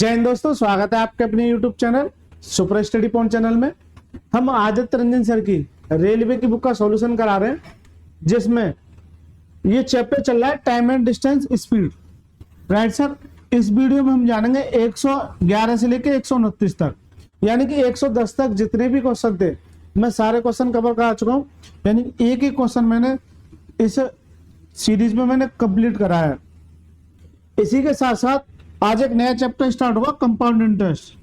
जय हिंद दोस्तों, स्वागत है आपके अपने YouTube channel super study point channel में। हम आदित्य रंजन सर की रेलवे की बुक का सॉल्यूशन करा रहे हैं, जिसमें ये चैप्टर चल रहा है time and distance speed. Right sir, इस वीडियो में हम जानेंगे 111 से लेकर 129 तक, यानी कि 110 तक जितने भी क्वेश्चन थे मैं सारे क्वेश्चन कवर करा चुका हूँ। यानी एक ही क्वेश्चन मैंने इस सीरीज में मैंने कंप्लीट कराया है। इसी के साथ साथ आज एक नया चैप्टर स्टार्ट होगा, कंपाउंड इंटरेस्ट।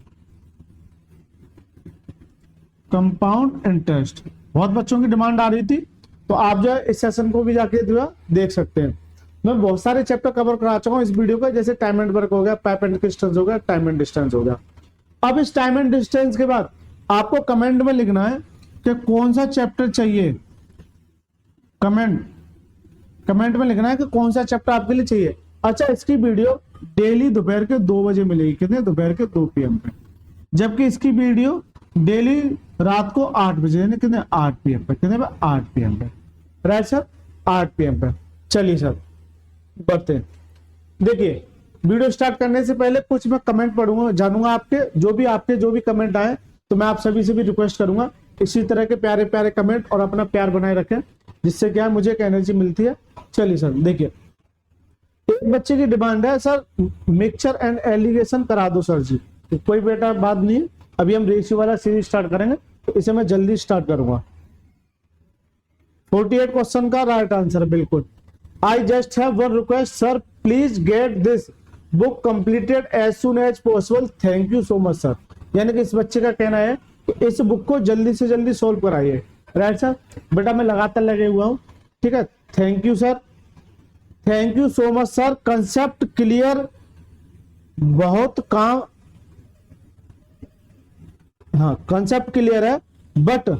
कंपाउंड इंटरेस्ट बहुत बच्चों की डिमांड आ रही थी, तो आप जो है इस सेशन को भी जाके देख सकते हैं। मैं बहुत सारे चैप्टर कवर करा चुका हूँ इस वीडियो का, जैसे टाइम एंड वर्क हो गया, पाइप एंड डिस्टेंस हो गया, टाइम एंड डिस्टेंस हो गया। अब इस टाइम एंड डिस्टेंस के बाद आपको कमेंट में लिखना है कि कौन सा चैप्टर चाहिए। कमेंट में लिखना है कि कौन सा चैप्टर आपके लिए चाहिए। अच्छा, इसकी वीडियो डेली दोपहर के 2 बजे मिलेगी। कितने? दोपहर के 2 PM पे। जबकि इसकी वीडियो डेली रात को 8 बजे, यानी कितने? 8 PM पे। कितने पे? 8 PM पे। राइट सर, 8 PM पे। चलिए सर बढ़ते हैं। देखिए, वीडियो स्टार्ट करने से पहले कुछ मैं कमेंट पढ़ूंगा, जानूंगा आपके जो भी कमेंट आए, तो मैं आप सभी से भी रिक्वेस्ट करूंगा इसी तरह के प्यारे प्यारे कमेंट और अपना प्यार बनाए रखें, जिससे क्या मुझे एक एनर्जी मिलती है। चलिए सर देखिए, एक बच्चे की डिमांड है सर मिक्सचर एंड एलिगेशन करा दो सर जी। तो कोई बेटा बात नहीं, अभी हम रेशियो वाला सीरीज स्टार्ट करेंगे, तो इसे मैं जल्दी स्टार्ट करूंगा। 48 क्वेश्चन का राइट आंसर बिल्कुल। I just have one request sir, please get this book completed as soon as possible, thank you so much sir. यानी कि इस बच्चे का कहना है कि इस बुक को जल्दी से जल्दी सोल्व कराइए। राइट सर, बेटा मैं लगातार लगे हुआ हूं, ठीक है। Thank you sir, thank you so much sir. Concept clear, बहुत काम, हाँ कंसेप्ट क्लियर है, बट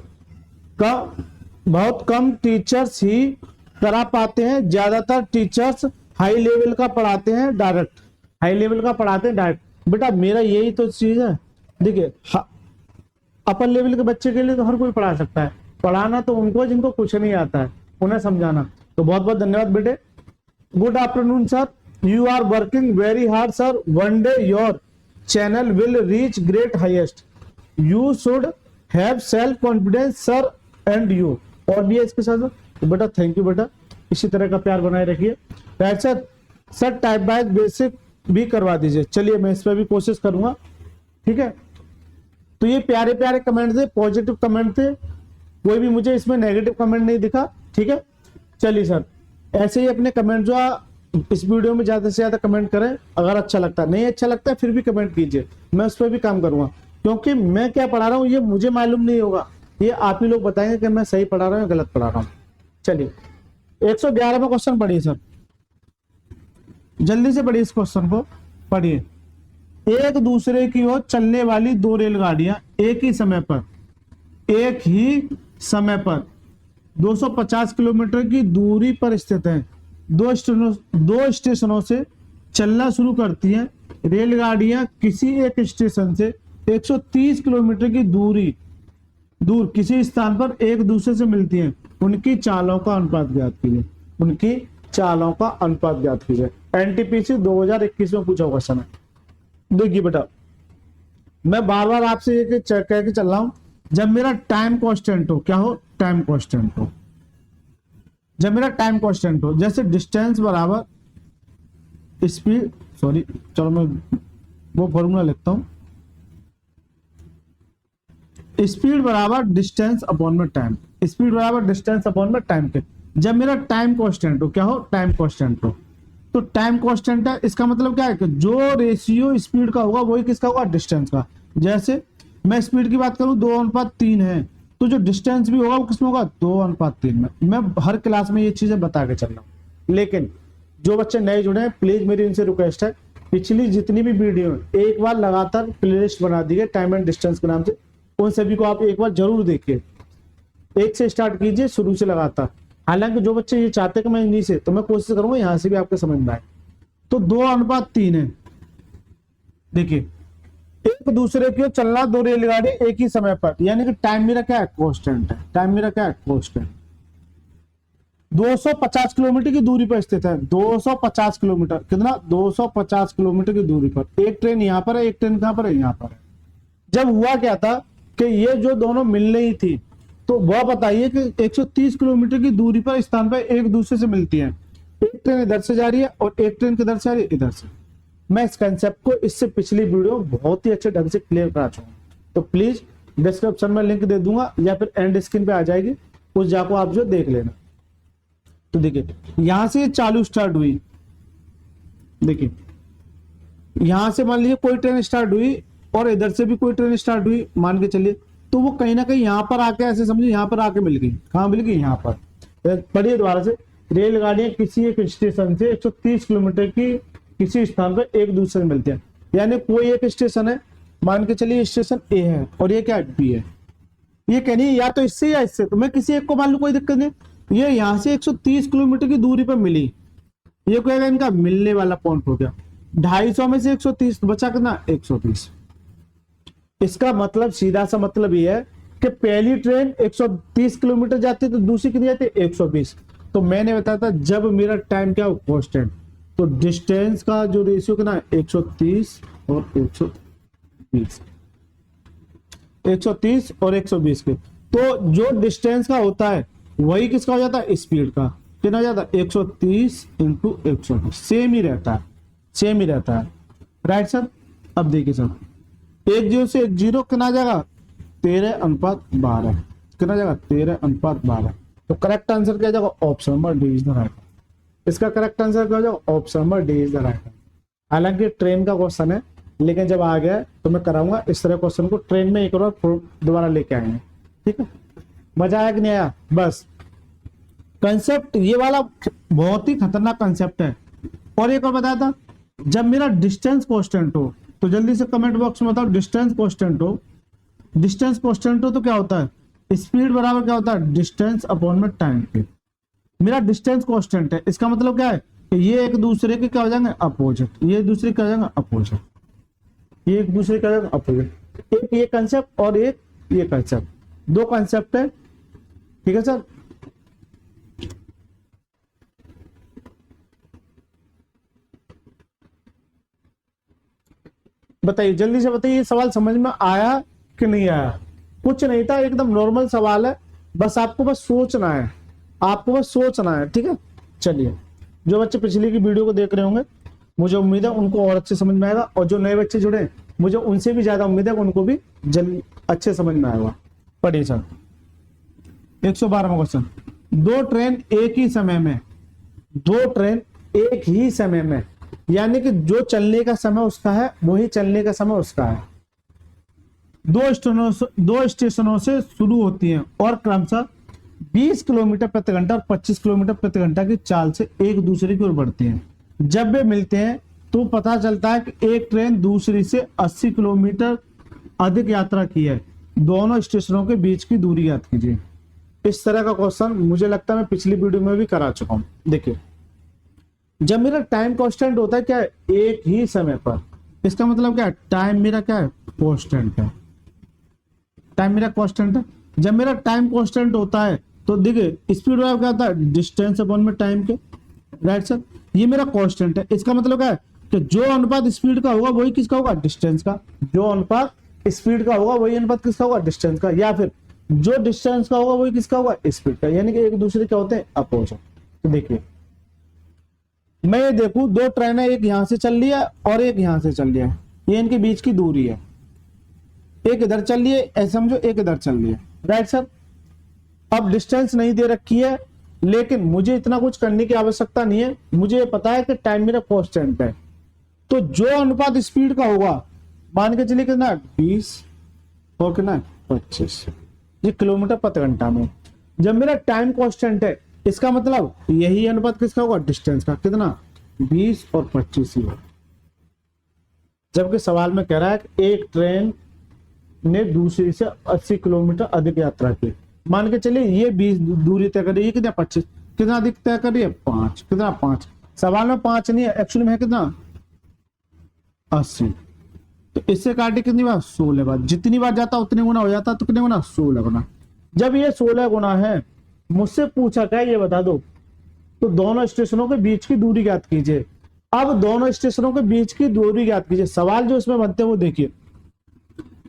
बहुत कम टीचर्स ही करा पाते हैं। ज्यादातर टीचर्स हाई लेवल का पढ़ाते हैं डायरेक्ट, बेटा मेरा यही तो चीज है। देखिए, अपर लेवल के बच्चे के लिए तो हर कोई पढ़ा सकता है, पढ़ाना तो उनको जिनको कुछ नहीं आता है उन्हें समझाना। तो बहुत बहुत धन्यवाद बेटे। Good afternoon sir, you are working very hard sir, one day your channel will reach great highest, you should have self confidence sir and you. और भी है इसके साथ। तो बेटा थैंक यू बेटा, इसी तरह का प्यार बनाए रखिए। Right sir type by basic भी करवा दीजिए। चलिए मैं इस पर भी कोशिश करूंगा, ठीक है। तो ये प्यारे प्यारे कमेंट थे, पॉजिटिव कमेंट थे, कोई भी मुझे इसमें नेगेटिव कमेंट नहीं दिखा, ठीक है। चलिए सर ऐसे ही अपने कमेंट जो इस वीडियो में ज्यादा से ज्यादा कमेंट करें। अगर अच्छा लगता है, नहीं अच्छा लगता है फिर भी कमेंट कीजिए, मैं उस पर भी काम करूंगा। क्योंकि मैं क्या पढ़ा रहा हूँ ये मुझे मालूम नहीं होगा, ये आप ही लोग बताएंगे कि मैं सही पढ़ा रहा हूँ या गलत पढ़ा रहा हूँ। चलिए 111वां क्वेश्चन पढ़िए सर, जल्दी से पढ़िए इस क्वेश्चन को, पढ़िए। एक दूसरे की ओर चलने वाली दो रेलगाड़ियां एक ही समय पर 250 किलोमीटर की दूरी पर स्थित हैं। दो स्टेशनों से चलना शुरू करती हैं। रेलगाड़ियां किसी एक स्टेशन से 130 किलोमीटर की दूर किसी स्थान पर एक दूसरे से मिलती हैं। उनकी चालों का अनुपात ज्ञात कीजिए। एनटीपीसी 2021 में पूछा क्वेश्चन है। देखिए बेटा, मैं बार बार आपसे ये कह के चल रहा हूं, जब मेरा टाइम कांस्टेंट हो, क्या हो? टाइम कांस्टेंट हो। जब मेरा टाइम कांस्टेंट हो, जैसे डिस्टेंस बराबर स्पीड, सॉरी चलो मैं वो फॉर्मूला लिखता हूं, स्पीड बराबर डिस्टेंस अपॉन में टाइम, के। जब मेरा टाइम कांस्टेंट हो, क्या हो? टाइम कांस्टेंट हो। तो टाइम कांस्टेंट है, इसका मतलब क्या है कि जो रेशियो स्पीड का होगा वही किसका होगा? डिस्टेंस का। जैसे मैं स्पीड की बात करूं 2:3 है, तो जो डिस्टेंस भी होगा वो किसमें होगा? 2:3 में। मैं हर क्लास में ये चीजें बता के चल रहा हूं। लेकिन जो बच्चे नए जुड़े हैं, प्लीज मेरी उनसे रिक्वेस्ट है, पिछली जितनी भी वीडियो एक बार लगातार प्लेलिस्ट बना दी है टाइम एंड डिस्टेंस के नाम से, उन सभी को आप एक बार जरूर देखिए। एक से स्टार्ट कीजिए, शुरू से लगातार। हालांकि जो बच्चे ये चाहते हैं कि मैं इन्हीं से, तो मैं कोशिश करूंगा यहां से भी आपके समझ में आए। तो 2:3 है। देखिए, एक दूसरे की ओर चलना दो रेलगाड़ी एक ही समय पर, यानी कि टाइम मेरा क्या है? कांस्टेंट है। 250 किलोमीटर की दूरी पर स्थित है। 250 किलोमीटर, कितना? 250 किलोमीटर की दूरी पर। एक ट्रेन यहाँ पर है, एक ट्रेन कहां पर है? यहाँ पर है। जब हुआ क्या था कि ये जो दोनों मिल रही थी, तो वह बताइए कि 130 किलोमीटर की दूरी पर स्थान पर एक दूसरे से मिलती है। एक ट्रेन इधर से जा रही है और एक ट्रेन किधर से आ रही है? इधर से। मैं इस कंसेप्ट को इससे पिछली वीडियो बहुत ही अच्छे ढंग से क्लियर करा चुका हूं, तो प्लीज डिस्क्रिप्शन में लिंक दे दूंगा या फिर एंड स्क्रीन पे आ जाएगी, उस जाको आप जो देख लेना। तो देखिए यहां से चालू स्टार्ट हुई, देखिए यहां से मान लीजिए कोई ट्रेन स्टार्ट हुई और इधर से भी कोई ट्रेन स्टार्ट हुई, मान के चलिए, तो वो कहीं ना कहीं यहां पर आके, ऐसे समझिए यहां पर आके मिल गई। कहां मिल गई? यहां पर। पढ़िए दोबारा से, रेलगाड़ियां किसी एक स्टेशन से 130 किलोमीटर की किसी स्थान पर एक दूसरे से मिलते हैं। यानी कोई एक स्टेशन है, मान के चलिए स्टेशन ए है और ये क्या है? बी है। ये कहनी है या तो इससे या इससे, तो मैं किसी एक को मान लू, कोई दिक्कत नहीं। ये यहां से 130 किलोमीटर की दूरी पर मिली, ये कहेगा इनका मिलने वाला पॉइंट हो गया। 250 में से 130 तो बचा कितना? 120। इसका मतलब सीधा सा मतलब ये है कि पहली ट्रेन 130 किलोमीटर जाती है तो दूसरी कितनी जाती है? 120। तो मैंने बताया था जब मेरा टाइम क्या हो? कांस्टेंट, तो डिस्टेंस का जो रेशियो कितना है? 130 और 120, 130 और 120 के। तो जो डिस्टेंस का होता है वही किसका हो जाता है? स्पीड का। कितना हो जाता है? 130 इंटू 120, सेम ही रहता है, सेम ही रहता है। Right sir? अब देखिए सर, 10 से 10 कितना आ जाएगा? 13:12। कितना जाएगा? 13:12। तो करेक्ट आंसर क्या जाएगा? Option number D is the right. इसका करेक्ट आंसर क्या हो जाएगा? Option number D is the right. हालांकि ट्रेन का क्वेश्चन है, लेकिन जब आ गया तो मैं कराऊंगा इस तरह क्वेश्चन को ट्रेन में एक और दोबारा लेके आएंगे। ठीक है? मजा आया कि नहीं आया? बस कंसेप्ट ये वाला बहुत ही खतरनाक कंसेप्ट है। और एक और बताया था, जब मेरा डिस्टेंस कांस्टेंट हो, तो जल्दी से कमेंट बॉक्स में बताओ, डिस्टेंस कांस्टेंट हो, डिस्टेंस कांस्टेंट हो तो क्या होता है? स्पीड बराबर क्या होता है? डिस्टेंस अपॉन में टाइम के। मेरा डिस्टेंस कांस्टेंट है, इसका मतलब क्या है कि ये एक दूसरे के क्या हो जाएंगे? अपोजिट। ये दूसरे क्या हो जाएंगे? अपोजिट। ये एक दूसरे का अपोजिट। एक ये कंसेप्ट और एक ये कंसेप्ट, दो कंसेप्ट है। ठीक है सर? बताइए जल्दी से बताइए, सवाल समझ में आया कि नहीं आया? कुछ नहीं था, एकदम नॉर्मल सवाल है, बस आपको बस सोचना है, आपको बस सोचना है। ठीक है? चलिए, जो बच्चे पिछली की वीडियो को देख रहे होंगे, मुझे उम्मीद है उनको और अच्छे समझ में आएगा, और जो नए बच्चे जुड़े मुझे उनसे भी ज्यादा उम्मीद है कि उनको भी जल्दी अच्छे समझ में आएगा। पढ़िए सर, 112वां क्वेश्चन। दो ट्रेन एक ही समय में, दो ट्रेन एक ही समय में, यानी कि जो चलने का समय उसका है वही चलने का समय उसका है, दो स्टेशनों से शुरू होती हैं और क्रमशः 20 किलोमीटर प्रति घंटा और 25 किलोमीटर प्रति घंटा की चाल से एक दूसरे की ओर बढ़ती हैं। जब वे मिलते हैं तो पता चलता है कि एक ट्रेन दूसरी से 80 किलोमीटर अधिक यात्रा की है। दोनों स्टेशनों के बीच की दूरी याद कीजिए। इस तरह का क्वेश्चन मुझे लगता है मैं पिछली वीडियो में भी करा चुका हूं। देखिए, जब मेरा टाइम कांस्टेंट होता है क्या है? एक ही समय पर, इसका मतलब क्या है? टाइम मेरा क्या है? कांस्टेंट है। टाइम मेरा कांस्टेंट है। जब मेरा टाइम कांस्टेंट होता है तो देखिए स्पीड क्या होता है? डिस्टेंस अपॉन में टाइम के। Right sir? ये मेरा कांस्टेंट है। इसका मतलब क्या है कि जो अनुपात स्पीड का होगा वही किसका होगा? डिस्टेंस का। जो अनुपात स्पीड का होगा वही अनुपात किसका होगा? डिस्टेंस का। या फिर जो डिस्टेंस का होगा वही किसका होगा? स्पीड का। यानी कि एक दूसरे क्या होते हैं? अपोजिट। तो देखिए, मैं ये देखूं, दो ट्रेनें एक यहां से चल रही है और एक यहां से चल रही है, ये इनके बीच की दूरी है। एक इधर चल रही है, ऐसे समझो, एक इधर चल रही है। Right sir? अब डिस्टेंस नहीं दे रखी है, लेकिन मुझे इतना कुछ करने की आवश्यकता नहीं है, मुझे पता है कि टाइम मेरा कांस्टेंट है। तो जो अनुपात स्पीड का होगा, मान के चलिए कितना? 20 और कितना? 25, ये किलोमीटर प्रति घंटा में। जब मेरा टाइम कांस्टेंट है, इसका मतलब यही अनुपात किसका होगा? डिस्टेंस का। कितना? 20 और 25 ही है। जबकि सवाल में कह रहा है कि एक ट्रेन ने दूसरी से 80 किलोमीटर अधिक यात्रा की। मान के चलिए ये 20 दूरी तय कर रही है, कितना? 25। कितना अधिक तय कर रही है? 5। कितना? 5। सवाल में 5 नहीं है, एक्चुअली में है कितना? 80। तो इससे काटे कितनी बार? 16 बार। जितनी बार जाता उतनी गुना हो जाता, तो कितने गुना? 16 गुना। जब ये 16 गुना है, मुझसे पूछा क्या? ये बता दो तो दोनों स्टेशनों के बीच की दूरी ज्ञात कीजिए। अब दोनों स्टेशनों के बीच की दूरी ज्ञात कीजिए। सवाल जो इसमें बनते हैं वो देखिए।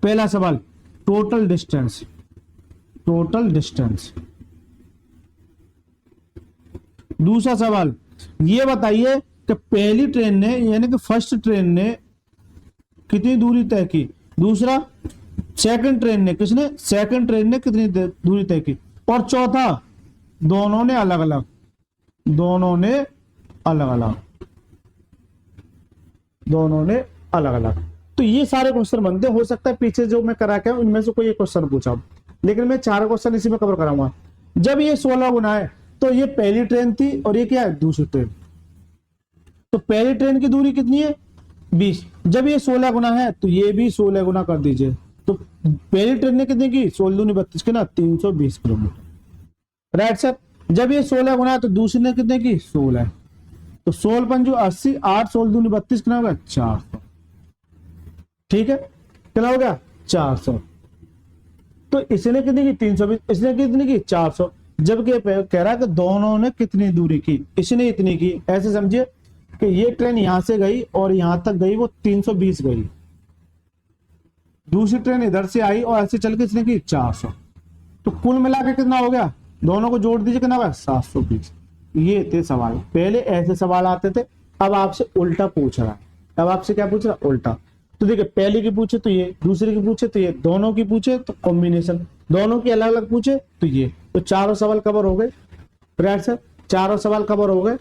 पहला सवाल टोटल डिस्टेंस, टोटल डिस्टेंस। दूसरा सवाल ये बताइए कि पहली ट्रेन ने यानी कि फर्स्ट ट्रेन ने कितनी दूरी तय की। दूसरा सेकंड ट्रेन ने, किसने, सेकंड ट्रेन ने कितनी दूरी तय की। और चौथा दोनों ने अलग अलग, दोनों ने अलग अलग, दोनों ने अलग अलग। तो ये सारे क्वेश्चन बनते। हो सकता है पीछे जो मैं करा के उनमें से कोई एक क्वेश्चन पूछा, लेकिन मैं 4 क्वेश्चन इसी में कवर कराऊंगा। जब ये 16 गुना है तो ये पहली ट्रेन थी और ये क्या है, दूसरी ट्रेन। तो पहली ट्रेन की दूरी कितनी है, 20। जब ये 16 गुना है तो ये भी 16 गुना कर दीजिए। तो पहली ट्रेन ने कितने की, 16 दूनी 32 की ना, 320 किलोमीटर। Right sir. जब ये 16 गुना है तो दूसरी ने कितने की, 16। तो 16 पंजू 80, 8 16 दूनी 32 कितना होगा, 400। ठीक है, कितना हो गया, 400। तो इसने कितनी की, 320, इसने कितनी की, 400। जबकि कह रहा है कि दोनों ने कितनी दूरी की, इसने इतनी की। ऐसे समझिए कि ये ट्रेन यहां से गई और यहां तक गई, वो 320 गई। दूसरी ट्रेन इधर से आई और ऐसे चल के इसने की 400। तो कुल मिला के कितना हो गया, दोनों को जोड़ दीजिए, कितना होगा, 720। ये थे सवाल। पहले ऐसे सवाल आते थे, अब आपसे उल्टा पूछ रहा है। अब आपसे क्या पूछ रहा है, उल्टा। तो देखिए पहले की पूछे तो ये, दूसरे की पूछे तो ये, दोनों की पूछे तो कॉम्बिनेशन, दोनों की अलग अलग पूछे तो ये। तो चारों सवाल कवर हो गए। राइट सर, चारों सवाल कवर हो गए।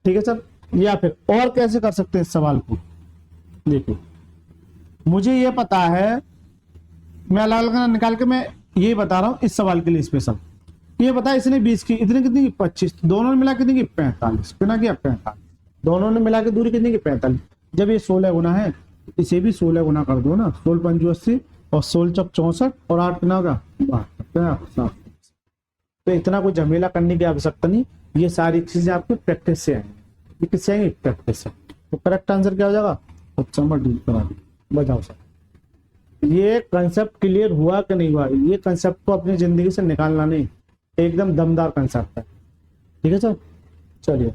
ठीक है सर। या फिर और कैसे कर सकते हैं इस सवाल को, देखो मुझे ये पता है, मैं अलग अलग निकाल के मैं ये बता रहा हूं इस सवाल के लिए स्पेशल। ये बता, इसने 20 की, इतने कितनी की, 25, दोनों ने मिला कितनी की, 45। कितना किया, 45। दोनों ने मिला के दूरी कितनी की, 45। जब ये 16 गुना है इसे भी 16 गुना कर दो ना, 16 पंजू 80 और 16 चौक 64 और 8 कितना होगा, 72। तो इतना कोई झमेला करने की आवश्यकता नहीं, ये सारी चीजें आपकी प्रैक्टिस से आएंगी। ये किससे आएंगी, प्रैक्टिस से। तो करेक्ट आंसर क्या हो जाएगा, ऑप्शन नंबर डी करा दो। बताओ सर, ये कंसेप्ट क्लियर हुआ कि नहीं हुआ। ये कंसेप्ट को अपनी जिंदगी से निकालना नहीं, एकदम दमदार कंसेप्ट है। ठीक है सर। चलिए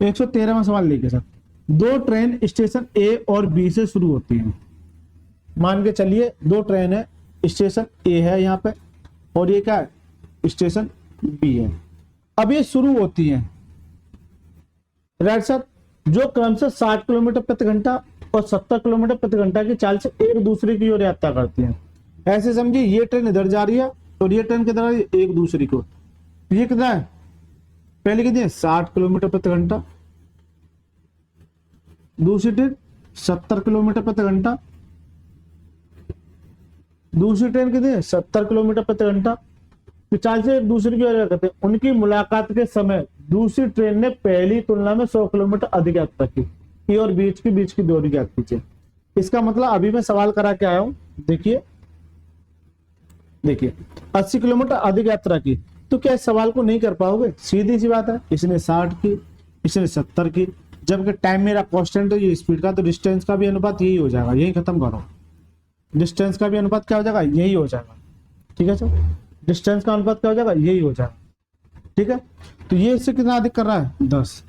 113वां सवाल लेके सर। दो ट्रेन स्टेशन ए और बी से शुरू होती हैं। मान के चलिए दो ट्रेन है, स्टेशन ए है यहाँ पे और ये क्या है, स्टेशन बी है। अब ये शुरू होती है, राइट सर, जो क्रम से 60 किलोमीटर प्रति घंटा और 70 किलोमीटर प्रति घंटा की चाल से एक दूसरे की ओर यात्रा करती हैं। ऐसे समझिए ये ट्रेन इधर जा रही है और ये ट्रेन किधर आ रही है, एक दूसरी को। ये कितना है, पहले कितनी है, 60 किलोमीटर प्रति घंटा, दूसरी ट्रेन 70 किलोमीटर प्रति घंटा, दूसरी ट्रेन कितनी है, 70 किलोमीटर प्रति घंटा की चाल से एक दूसरे की ओर करते हैं। उनकी मुलाकात के समय दूसरी ट्रेन ने पहली तुलना में 100 किलोमीटर अधिक यात्रा की। ए और बीच की दूरी ज्ञात कीजिए। इसका मतलब अभी मैं सवाल करा के आया हूं, देखिए 80 किलोमीटर अधिक यात्रा की, तो क्या इस सवाल को नहीं कर पाओगे, सीधी सी बात है। इसने 60 की, इसने 70 की, जबकि टाइम मेरा कांस्टेंट है ये स्पीड का, तो डिस्टेंस का भी अनुपात यही हो जाएगा। यही खत्म करो, डिस्टेंस का भी अनुपात क्या हो जाएगा, यही हो जाएगा। ठीक है सर, डिस्टेंस का अनुपात क्या हो जाएगा, यही हो जाएगा। ठीक है, तो ये इससे कितना अधिक कर रहा है, 10,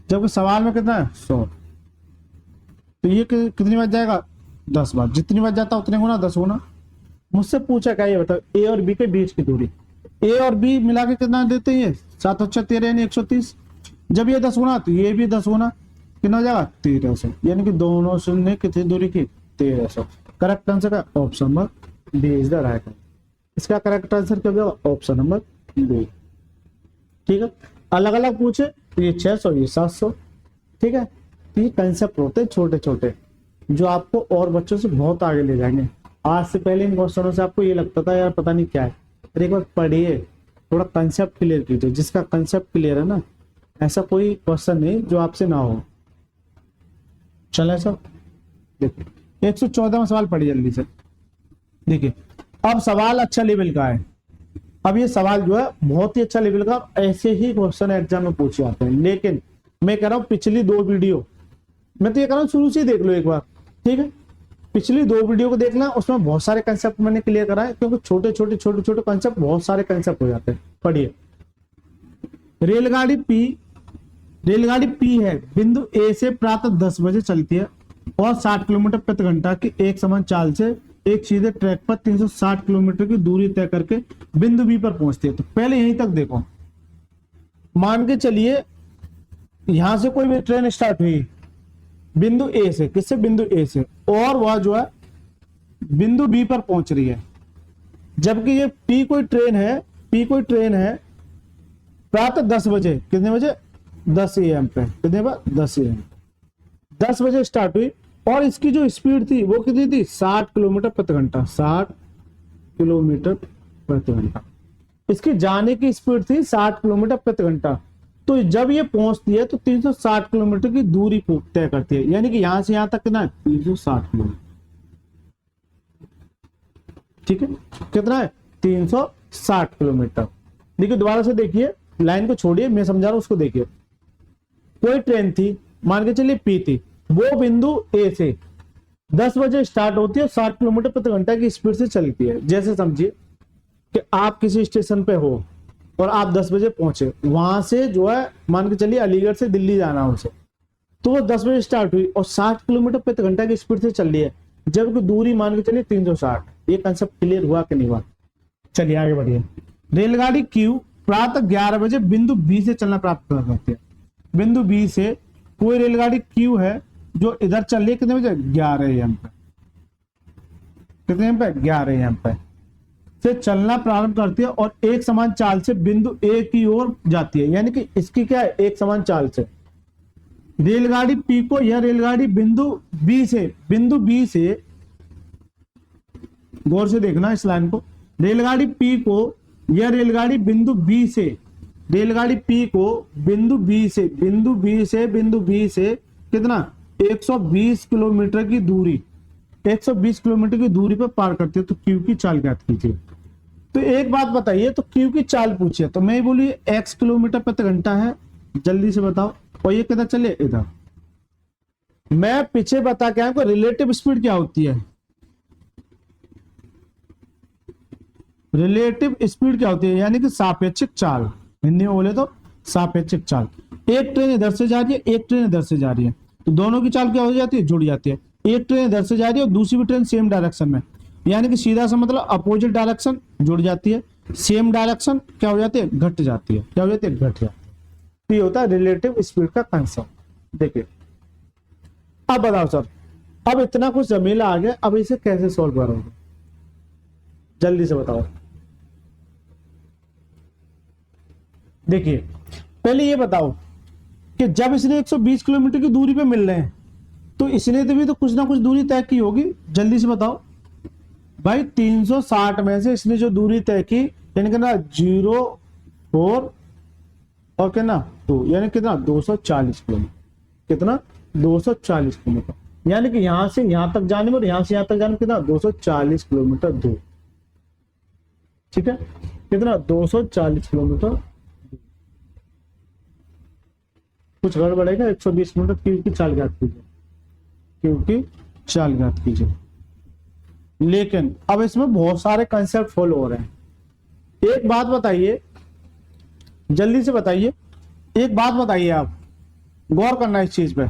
जबकि सवाल में कितना है, 100। तो ये कितनी बार जाएगा, 10 बार। जितनी बार जाता उतने गुना, 10 गुना। मुझसे पूछा क्या, ये बताओ ए और बी के बीच की दूरी, ए और बी मिला के कितना देते हैं, 7 और 13 यानी 130। जब ये 10 गुना तो ये भी 10 गुना, कितना हो जाएगा, 1300। यानी कि दोनों ने कितनी दूरी की, 1300। करेक्ट आंसर का option number B is the right answer. इसका करेक्ट आंसर क्या होगा, ऑप्शन नंबर बी। ठीक है, अलग अलग पूछे तो ये 600 ये 700। ठीक है, ये कंसेप्ट होते हैं छोटे छोटे जो आपको और बच्चों से बहुत आगे ले जाएंगे। आज से पहले इन क्वेश्चनों से आपको ये लगता था यार पता नहीं क्या है, फिर एक बार पढ़िए, थोड़ा कंसेप्ट क्लियर कीजिए। जिसका कंसेप्ट क्लियर है ना, ऐसा कोई क्वेश्चन नहीं जो आपसे ना हो। चले सर, देखिए 114वां सवाल पढ़िए जल्दी से। देखिए अब सवाल अच्छा लेवल का है। अब ये सवाल जो है बहुत ही अच्छा लेवल का, ऐसे ही क्वेश्चन एग्जाम में पूछे जाते हैं। लेकिन मैं कह रहा हूँ पिछली 2 वीडियो, मैं तो ये कह रहा हूँ शुरू से ही देख लो एक बार। ठीक है, पिछली 2 वीडियो को देखना, उसमें बहुत सारे कंसेप्ट मैंने क्लियर करा है, क्योंकि छोटे छोटे कंसेप्ट बहुत सारे कंसेप्ट हो जाते हैं। पढ़िए रेलगाड़ी पी है, बिंदु ए से प्रातः 10 बजे चलती है और 60 किलोमीटर प्रति घंटा की एक समान चाल से एक सीधे ट्रैक पर 360 किलोमीटर की दूरी तय करके बिंदु बी पर पहुंचती है। तो पहले यहीं तक देखो, मान के चलिए यहां से कोई भी ट्रेन स्टार्ट हुई बिंदु ए से, किससे, बिंदु ए से, और वह जो है बिंदु बी पर पहुंच रही है, जबकि ये पी कोई ट्रेन है प्रातः 10 बजे, कितने बजे, 10 AM पे, कितने बजे, 10 AM, 10 बजे स्टार्ट हुई और इसकी जो स्पीड थी वो कितनी थी, 60 किलोमीटर प्रति घंटा, 60 किलोमीटर प्रति घंटा। इसकी जाने की स्पीड थी 60 किलोमीटर प्रति घंटा। तो जब ये पहुंचती है तो 360 किलोमीटर की दूरी तय करती है, यानी कि यहां से यहां तक कितना है, 360 किलोमीटर, ठीक है, कितना है, 360 किलोमीटर। देखिए दोबारा से देखिए, लाइन को छोड़िए, मैं समझा रहा हूं, उसको देखिए। कोई ट्रेन थी, मान के चलिए पी थी, वो बिंदु ए से 10 बजे स्टार्ट होती है और 60 किलोमीटर प्रति घंटा की स्पीड से चलती है। जैसे समझिए कि आप किसी स्टेशन पे हो और आप 10 बजे पहुंचे, वहां से जो है मान के चलिए अलीगढ़ से दिल्ली जाना उसे, तो वो 10 बजे स्टार्ट हुई और 60 किलोमीटर प्रति घंटा की स्पीड से चल रही है, जबकि दूरी मान के चलिए 360। ये कंसेप्ट क्लियर हुआ कि नहीं हुआ? चलिए आगे बढ़िए। रेलगाड़ी क्यू प्रातः 11 बजे बिंदु बी से चलना प्राप्त कर सकती है। बिंदु बी से कोई रेलगाड़ी क्यू है जो इधर चल रही है, कितने बजे, 11 AM पे, कितने AM पे, 11 AM पे से चलना प्रारंभ करती है और एक समान चाल से बिंदु ए की ओर जाती है, यानी कि इसकी क्या है, एक समान चाल से। रेलगाड़ी पी को यह रेलगाड़ी बिंदु बी से गौर से देखना इस लाइन को, रेलगाड़ी पी को यह रेलगाड़ी बिंदु बी से, रेलगाड़ी पी को बिंदु बी से कितना, 120 किलोमीटर की दूरी, 120 किलोमीटर की दूरी पर पार करती है। तो क्यू की चाल ज्ञात कीजिए। तो एक बात बताइए, तो क्यू की चाल पूछिए, तो मैं बोलिए x किलोमीटर प्रति घंटा है, जल्दी से बताओ, और ये किधर चले, इधर। मैं पीछे बता के आया, रिलेटिव स्पीड क्या होती है, रिलेटिव स्पीड क्या होती है, यानी कि सापेक्षिक चाल, हिंदी में बोले तो सापेक्षिक चाल। एक ट्रेन इधर से जा रही है, एक ट्रेन इधर से जा रही है, तो दोनों की चाल क्या हो जाती है, जुड़ जाती है। एक ट्रेन इधर से जा रही है और दूसरी भी ट्रेन सेम डायरेक्शन में, यानी कि सीधा सा मतलब अपोजिट डायरेक्शन, जुड़ जाती है। सेम डायरेक्शन क्या हो जाती है, घट जाती है, क्या हो जाती है, घट जाती है। तो ये होता है रिलेटिव स्पीड का कंसेप्ट। देखिए अब बताओ सर, अब इतना कुछ जमेला आ गया, अब इसे कैसे सॉल्व करोगे, जल्दी से बताओ। देखिए पहले ये बताओ कि जब इसने 120 किलोमीटर की दूरी पे मिल रहे हैं, तो इसने तो भी तो कुछ ना कुछ दूरी तय की होगी, जल्दी से बताओ भाई। 360 में से इसने जो दूरी तय की, यानी कितना, 0 4 और कितना 2, यानी कितना, 240 किलोमीटर, कितना, 240 किलोमीटर, यानी कि यहां से यहां तक जाने में और यहां से यहां तक जाने में कितना, 240 किलोमीटर दूर, ठीक है, कितना, 240 किलोमीटर। कुछ गड़बड़ है क्या, 120 किलोमीटर क्यू की चाल ज्ञात कीजिए, क्यू की चाल ज्ञात कीजिए। लेकिन अब इसमें बहुत सारे कंसेप्ट फॉलो हो रहे हैं। एक बात बताइए, जल्दी से बताइए, एक बात बताइए, आप गौर करना इस चीज पे,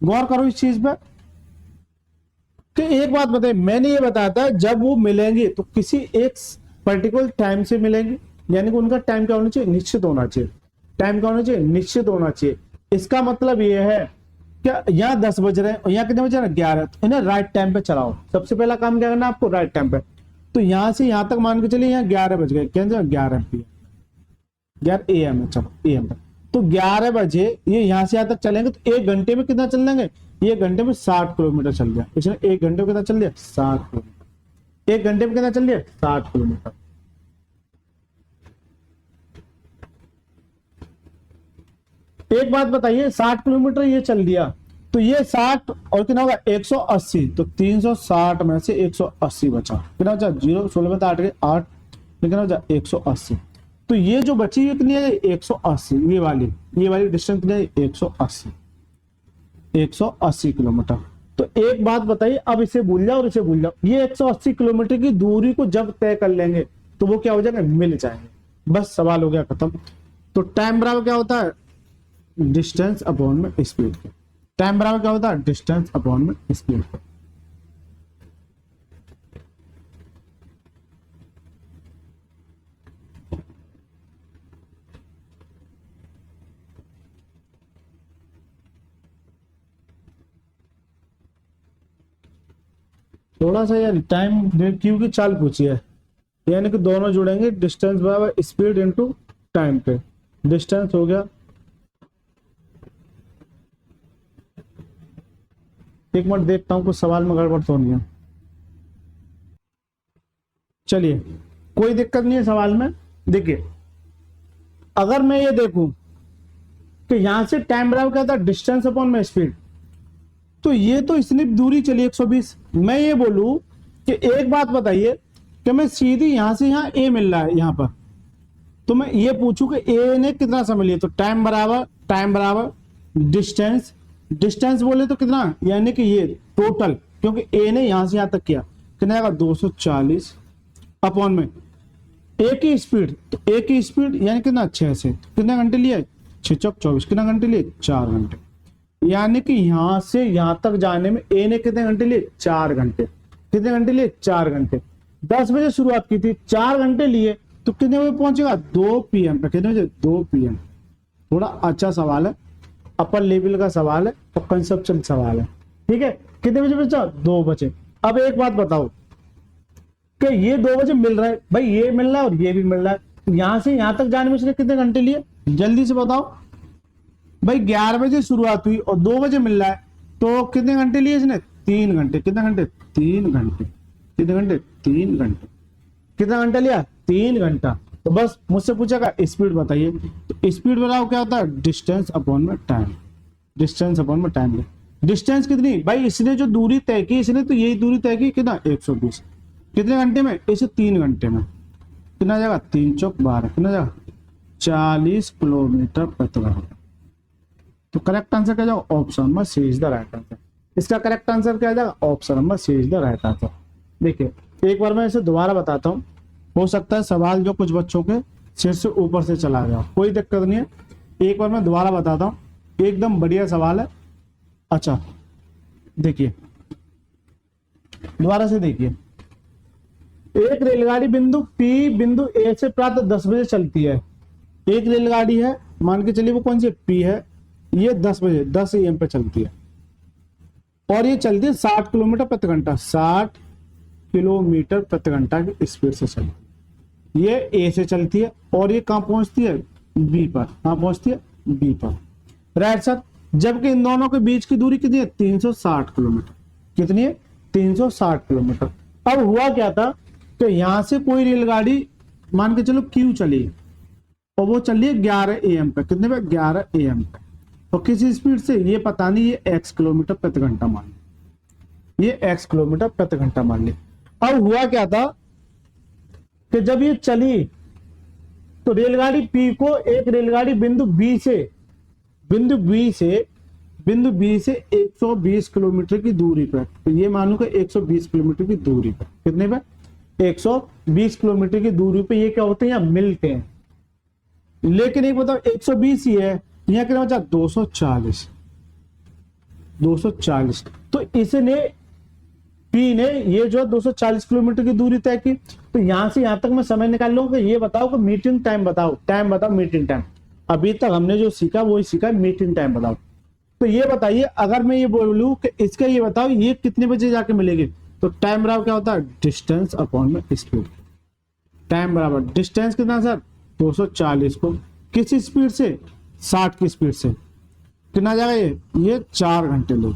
गौर करो इस चीज पे कि एक बात बताइए, मैंने ये बताया था जब वो मिलेंगे तो किसी एक पर्टिकुलर टाइम से मिलेंगे, यानी कि उनका टाइम क्या होना चाहिए, निश्चित होना चाहिए। टाइम क्या होना चाहिए, निश्चित होना चाहिए। इसका मतलब ये है क्या, यहाँ 10 बज रहे हैं और यहाँ कितने बज रहे हैं, 11, तो इन्हें राइट टाइम पे चलाओ। सबसे पहला काम क्या करना है आपको, राइट टाइम पे। तो यहां से यहां तक मान के चलिए यहाँ 11 बज गए, क्या 11 PM, 11 AM है, चलो AM पे। तो 11 बजे ये यहां से यहां तक चलेंगे, तो 1 घंटे में कितना चल लेंगे, 1 घंटे में 60 किलोमीटर चल गया। इसने 1 घंटे में कितना चल दिया, 60 किलोमीटर। 1 घंटे में कितना चल दिया, 60 किलोमीटर। एक बात बताइए, 60 किलोमीटर ये चल दिया, तो ये 60 और कितना होगा, 180, तो 360 में से 180 बचा, कितना बचा, 0, 16 में 8 गए 8, कितना बचा, 180। तो ये जो बची है कितनी है, 180, ये वाली डिस्टेंस कितनी है, 180 किलोमीटर। तो एक बात बताइए, अब इसे भूल जाओ और इसे भूल जाओ, ये 180 किलोमीटर की दूरी को जब तय कर लेंगे तो वो क्या हो जाएंगे, मिल जाएंगे। बस सवाल हो गया खत्म। तो टाइम बराबर क्या होता है, डिस्टेंस अपॉन में स्पीड के। टाइम बराबर क्या होता है, डिस्टेंस अपॉन में स्पीड के। थोड़ा सा यार टाइम क्यू की चाल पूछी है, यानी कि दोनों जुड़ेंगे, डिस्टेंस बराबर स्पीड इनटू टाइम पे। डिस्टेंस हो गया, एक मिनट देखता हूं कुछ सवाल में गड़बड़ तो नहीं है। चलिए कोई दिक्कत नहीं है सवाल में। देखिए अगर मैं ये देखूं कि यहां से टाइम बराबर क्या था, डिस्टेंस अपॉन में स्पीड, तो ये तो इसने दूरी चली 120। मैं ये बोलूं कि एक बात बताइए कि मैं सीधी यहां से यहां ए मिल रहा है यहां पर, तो मैं ये पूछूं कि ए ने कितना समय लिया, तो टाइम बराबर डिस्टेंस, डिस्टेंस बोले तो कितना, यानी कि ये टोटल, क्योंकि ए ने यहां से यहां तक किया, कितना आएगा 240 अपॉन में ए की स्पीड, तो ए की स्पीड यानी कितना 6 से, तो कितने घंटे लिए 6 चौक 24, कितना घंटे लिए 4 घंटे, यानी कि यहां से यहां तक जाने में ए ने कितने घंटे लिए 4 घंटे। कितने घंटे लिए 4 घंटे। 10 बजे शुरुआत की थी, 4 घंटे लिए, तो कितने बजे पहुंचेगा 2 PM पे। कितने बजे 2 PM। थोड़ा अच्छा सवाल है, अपर लेवल का सवाल है और कंसेप्चुअल सवाल है, ठीक है। कितने बजे बचा 2 बजे। अब एक बात बताओ कि ये 2 बजे मिल रहा है, भाई ये मिल रहा है और ये भी मिल रहा है, यहां से यहां तक जाने में इसने कितने घंटे लिए, जल्दी से बताओ भाई। 11 बजे शुरुआत हुई और 2 बजे मिल रहा है, तो कितने घंटे लिए इसने 3 घंटे। कितने घंटे 3 घंटे। कितने घंटे 3 घंटे। कितना घंटा लिया 3 घंटा। तो बस मुझसे पूछेगा स्पीड बताइए, तो स्पीड बताओ क्या होता है, डिस्टेंस अपॉन में टाइम। डिस्टेंस अपॉन में टाइम। डिस्टेंस कितनी भाई, इसने जो दूरी तय की, इसने तो यही दूरी तय की कितना 120। कितने घंटे में, इसे 3 घंटे में। कितना जाएगा 3 चौक 12, कितना जाएगा 40 किलोमीटर प्रति घंटा। तो करेक्ट आंसर क्या जाएगा, option number C is the right answer. इसका करेक्ट आंसर क्या जाएगा, option number C is the right answer. देखिए एक बार मैं इसे दोबारा बताता हूँ, हो सकता है सवाल जो कुछ बच्चों के सिर से ऊपर से चला गया, कोई दिक्कत नहीं है। एक बार मैं दोबारा बताता हूँ, एकदम बढ़िया सवाल है। अच्छा देखिए दोबारा से देखिए, एक रेलगाड़ी बिंदु पी बिंदु ए से प्रातः 10 बजे चलती है। एक रेलगाड़ी है, मान के चलिए वो कौन सी पी है, ये 10 बजे 10 AM पे चलती है और ये चलती है 60 किलोमीटर प्रति घंटा। 60 किलोमीटर प्रति घंटा की स्पीड से चलती है। ये ए से चलती है और ये कहां पहुंचती है बी पर। कहां पहुंचती है बी पर, राइट सर। जबकि इन दोनों के बीच की दूरी कितनी है 360 किलोमीटर। कितनी है 360 किलोमीटर। अब हुआ क्या था कि यहां से कोई रेलगाड़ी मान के चलो क्यू चली और वो चली है 11 AM पे। कितने पे 11 AM पे। तो किस स्पीड से ये पता नहीं, ये x किलोमीटर प्रति घंटा मान ली, ये x किलोमीटर प्रति घंटा मान ली। अब हुआ क्या था कि जब ये चली तो रेलगाड़ी P को एक रेलगाड़ी बिंदु B से 120 किलोमीटर की दूरी पर, तो ये मानो कि 120 किलोमीटर की दूरी पर। कितने पे 120 किलोमीटर की दूरी पे ये क्या होते हैं, यहाँ मिलते हैं। लेकिन एक बताओ 120 ही है, यहाँ कितना बचा 240। तो इसने पी ने ये जो 240 किलोमीटर की दूरी तय की, तो यहां से यहां तक मैं समय निकाल लूंगा। ये बताओ कि मीटिंग टाइम बताओ, मीटिंग टाइम। अभी तक हमने जो सीखा वही सीखा, मीटिंग टाइम बताओ। तो ये बताइए अगर मैं ये बोलूं कि इसका ये बताओ ये कितने बजे जाके मिलेगी, तो टाइम बराबर क्या होता है, डिस्टेंस अपॉन में स्पीड। टाइम बराबर डिस्टेंस कितना सर 240 को किस स्पीड से 60 की स्पीड से कितना जाएगा ये 4 घंटे लोग।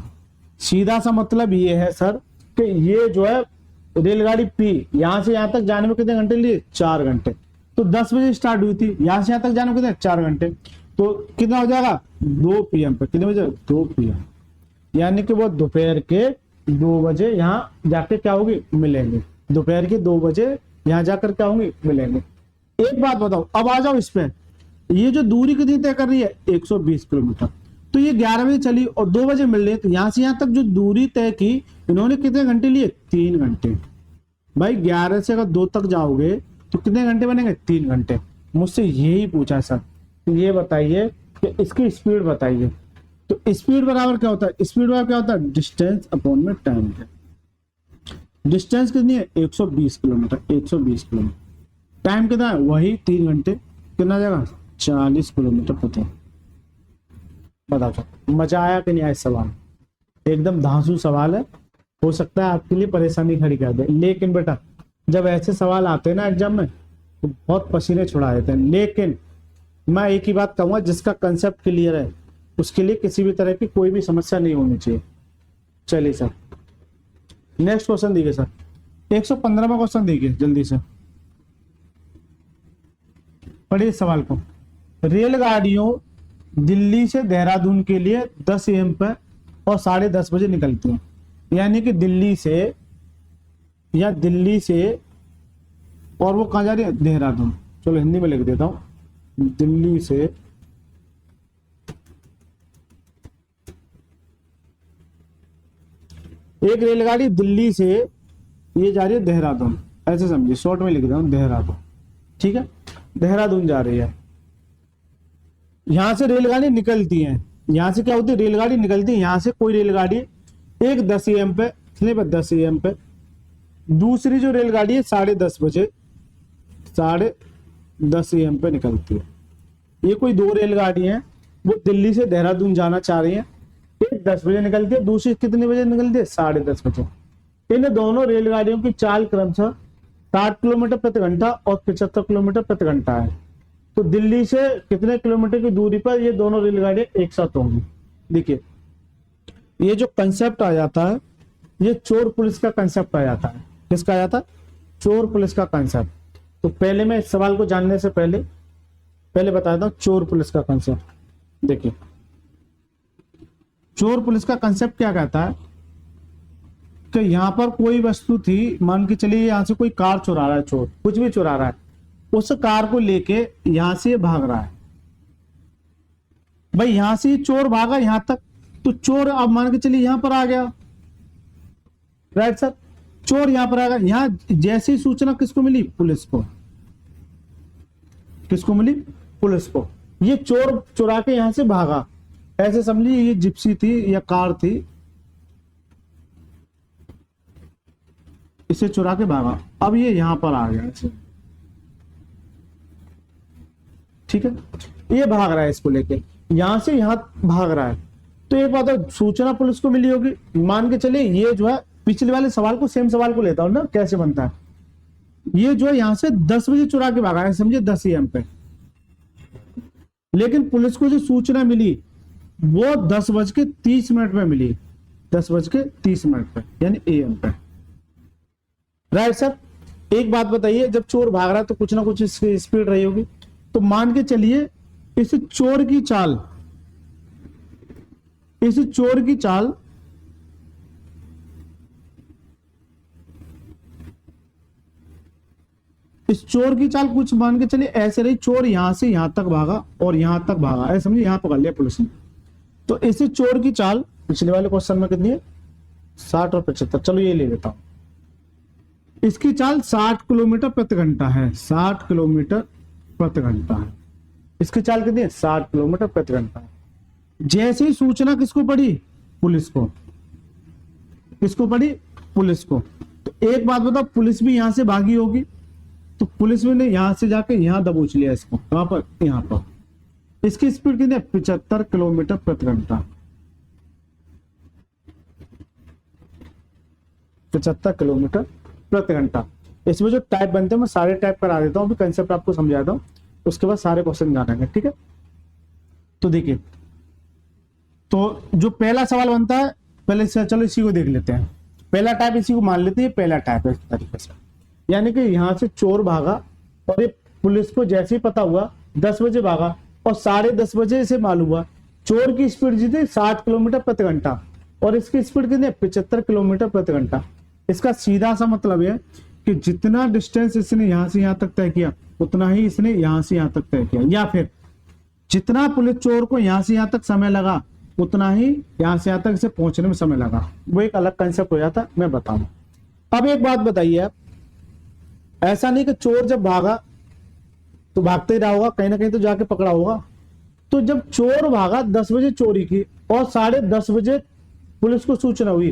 सीधा सा मतलब ये है सर कि ये जो है रेलगाड़ी पी यहां से यहां तक जाने में कितने घंटे लिए 4 घंटे। तो 10 बजे स्टार्ट हुई थी, यहां से यहां तक जाने में कितने 4 घंटे, तो कितना हो जाएगा 2 PM पे। कितने बजे 2 PM, यानी कि वो दोपहर के 2 बजे यहाँ जाके क्या होगी मिलेंगे। दोपहर के 2 बजे यहाँ जाकर क्या होंगे मिलेंगे। एक बात बताओ, अब आ जाओ इस पे, ये जो दूरी कितनी तय कर रही है 120 किलोमीटर। तो ये 11 बजे चली और 2 बजे मिल रही है, तो यहां से यहां तक जो दूरी तय की इन्होंने कितने घंटे लिए 3 घंटे। भाई 11 से अगर 2 तक जाओगे तो कितने घंटे बनेंगे 3 घंटे। मुझसे यही पूछा सर ये बताइए कि इसकी स्पीड बताइए। तो स्पीड बराबर क्या होता है, स्पीड बराबर क्या होता है, डिस्टेंस अपॉन में टाइम है। डिस्टेंस कितनी है, 120 किलोमीटर, 120 किलोमीटर। टाइम कितना है, वही 3 घंटे, कितना जाएगा, 40 किलोमीटर प्रति। बताओ मजा आया कि नहीं आया सवाल, एकदम धांसू सवाल है, हो सकता है आपके लिए परेशानी खड़ी कर दे, लेकिन बेटा जब ऐसे सवाल आते हैं ना एग्जाम में तो बहुत पसीने छुड़ा देते हैं। लेकिन मैं एक ही बात कहूंगा, जिसका कंसेप्ट क्लियर है उसके लिए किसी भी तरह की कोई भी समस्या नहीं होनी चाहिए। चलिए सर नेक्स्ट क्वेश्चन देखिए सर, 115वां क्वेश्चन देखिए जल्दी से पढ़िए सवाल को। रेलगाड़ियों दिल्ली से देहरादून के लिए 10 AM पर और 10:30 बजे निकलती हैं। यानी कि दिल्ली से और वो कहाँ जा रही है, देहरादून। चलो हिंदी में लिख देता हूं, दिल्ली से एक रेलगाड़ी दिल्ली से ये जा रही है देहरादून, ऐसे समझिए, शॉर्ट में लिख रहा हूं देहरादून, ठीक है, देहरादून जा रही है। यहां से रेलगाड़ी निकलती है, यहां से क्या होती है, रेलगाड़ी निकलती है, यहां से कोई रेलगाड़ी एक 10 AM पे, 10 AM पे, दूसरी जो रेलगाड़ी है 10:30 बजे, 10:30 AM पे निकलती है। ये कोई 2 रेलगाड़ी है, वो दिल्ली से देहरादून जाना चाह रही है। एक 10 बजे निकलती है, दूसरी कितने बजे निकलती है, 10:30 बजे। इन दोनों रेलगाड़ियों की चाल क्रमशः 60 किलोमीटर प्रति घंटा और 75 किलोमीटर प्रति घंटा है। तो दिल्ली से कितने किलोमीटर की दूरी पर ये दोनों रेलगाड़ियां एक साथ होंगी। देखिए ये जो कंसेप्ट आ जाता है, ये चोर पुलिस का कंसेप्ट आ जाता है। किसका आ जाता है, चोर पुलिस का कंसेप्ट। तो पहले मैं इस सवाल को जानने से पहले बताता हूं चोर पुलिस का कंसेप्ट। देखिए चोर पुलिस का कंसेप्ट क्या कहता है कि यहां पर कोई वस्तु थी, मान के चलिए यहां से कोई कार चुरा रहा है, चोर कुछ भी चुरा रहा है, उस कार को लेके यहां से भाग रहा है। भाई यहां से चोर भागा यहां तक, तो चोर अब मान के चलिए यहां पर आ गया, राइट सर, चोर यहां पर आ गया। यहां जैसी सूचना किसको मिली, पुलिस को। किसको मिली, पुलिस को। ये चोर चुरा के यहां से भागा, ऐसे समझिए ये जिप्सी थी या कार थी, इसे चुरा के भागा, अब ये यहां पर आ गया, ठीक है, ये भाग रहा है, इसको लेके यहां से यहां भाग रहा है। तो एक बात है, सूचना पुलिस को मिली होगी, मान के चलिए ये जो है, पिछले वाले सवाल को, सेम सवाल को लेता हूं ना, कैसे बनता है। ये जो है यहां से 10 बजे चुरा के भागा है, समझिए 10 AM पे, लेकिन पुलिस को जो सूचना मिली वो 10:30 में मिली, 10:30 पे, यानी AM पे, राइट सर। एक बात बताइए, जब चोर भाग रहा है तो कुछ ना कुछ इसकी स्पीड रही होगी, तो मान के चलिए इस चोर की चाल कुछ मान के चलिए ऐसे रही, चोर यहां से यहां तक भागा और यहां तक भागा, ऐसे समझिए, यहां पकड़ लिया पुलिस ने। तो इस चोर की चाल पिछले वाले क्वेश्चन में कितनी है, 60 और 75, चलो ये ले लेता हूं। इसकी चाल 60 किलोमीटर प्रति घंटा है, 60 किलोमीटर प्रति घंटा है। इसकी चाल कितनी है, 60 किलोमीटर प्रति घंटा है। जैसे ही सूचना किसको पड़ी, पुलिस को। किसको पड़ी, पुलिस को। तो एक बात बताओ, पुलिस भी यहां से भागी होगी, तो पुलिस ने यहां से जाके यहां दबोच लिया इसको, कहां पर, यहां पर। इसकी स्पीड कितनी है, 75 किलोमीटर प्रति घंटा, 75 किलोमीटर प्रति घंटा। इसमें जो टाइप बनते हैं मैं सारे टाइप करा देता हूं, अभी कंसेप्ट आपको समझाता हूं, उसके बाद सारे क्वेश्चन जानेंगे, ठीक है। तो देखिए, तो जो पहला सवाल बनता है, पहले से चलो इसी को देख लेते हैं। पहला टाइप इसी को मान लेते हैं, पहला टाइप है इस तरीके से, यानी कि यहां से चोर भागा और ये पुलिस को जैसे ही पता हुआ 10 बजे भागा और 10:30 बजे इसे मालूम हुआ। चोर की स्पीड जितनी 60 किलोमीटर प्रति घंटा और इसकी स्पीड कितनी, 75 किलोमीटर प्रति घंटा। इसका सीधा सा मतलब है कि जितना डिस्टेंस इसने यहां से यहां तक तय किया उतना ही इसने यहां से यहां तक तय किया, या फिर जितना पुलिस चोर को यहां से यहां तक समय लगा उतना ही यहां से यहां तक इसे पहुंचने में समय लगा। वो एक अलग कंसेप्ट हो जाता, मैं बताऊं। अब एक बात बताइए आप, ऐसा नहीं कि चोर जब भागा तो भागते ही रहा होगा, कहीं ना कहीं तो जाके पकड़ा होगा, तो जब चोर भागा 10 बजे चोरी की और 10:30 बजे पुलिस को सूचना हुई,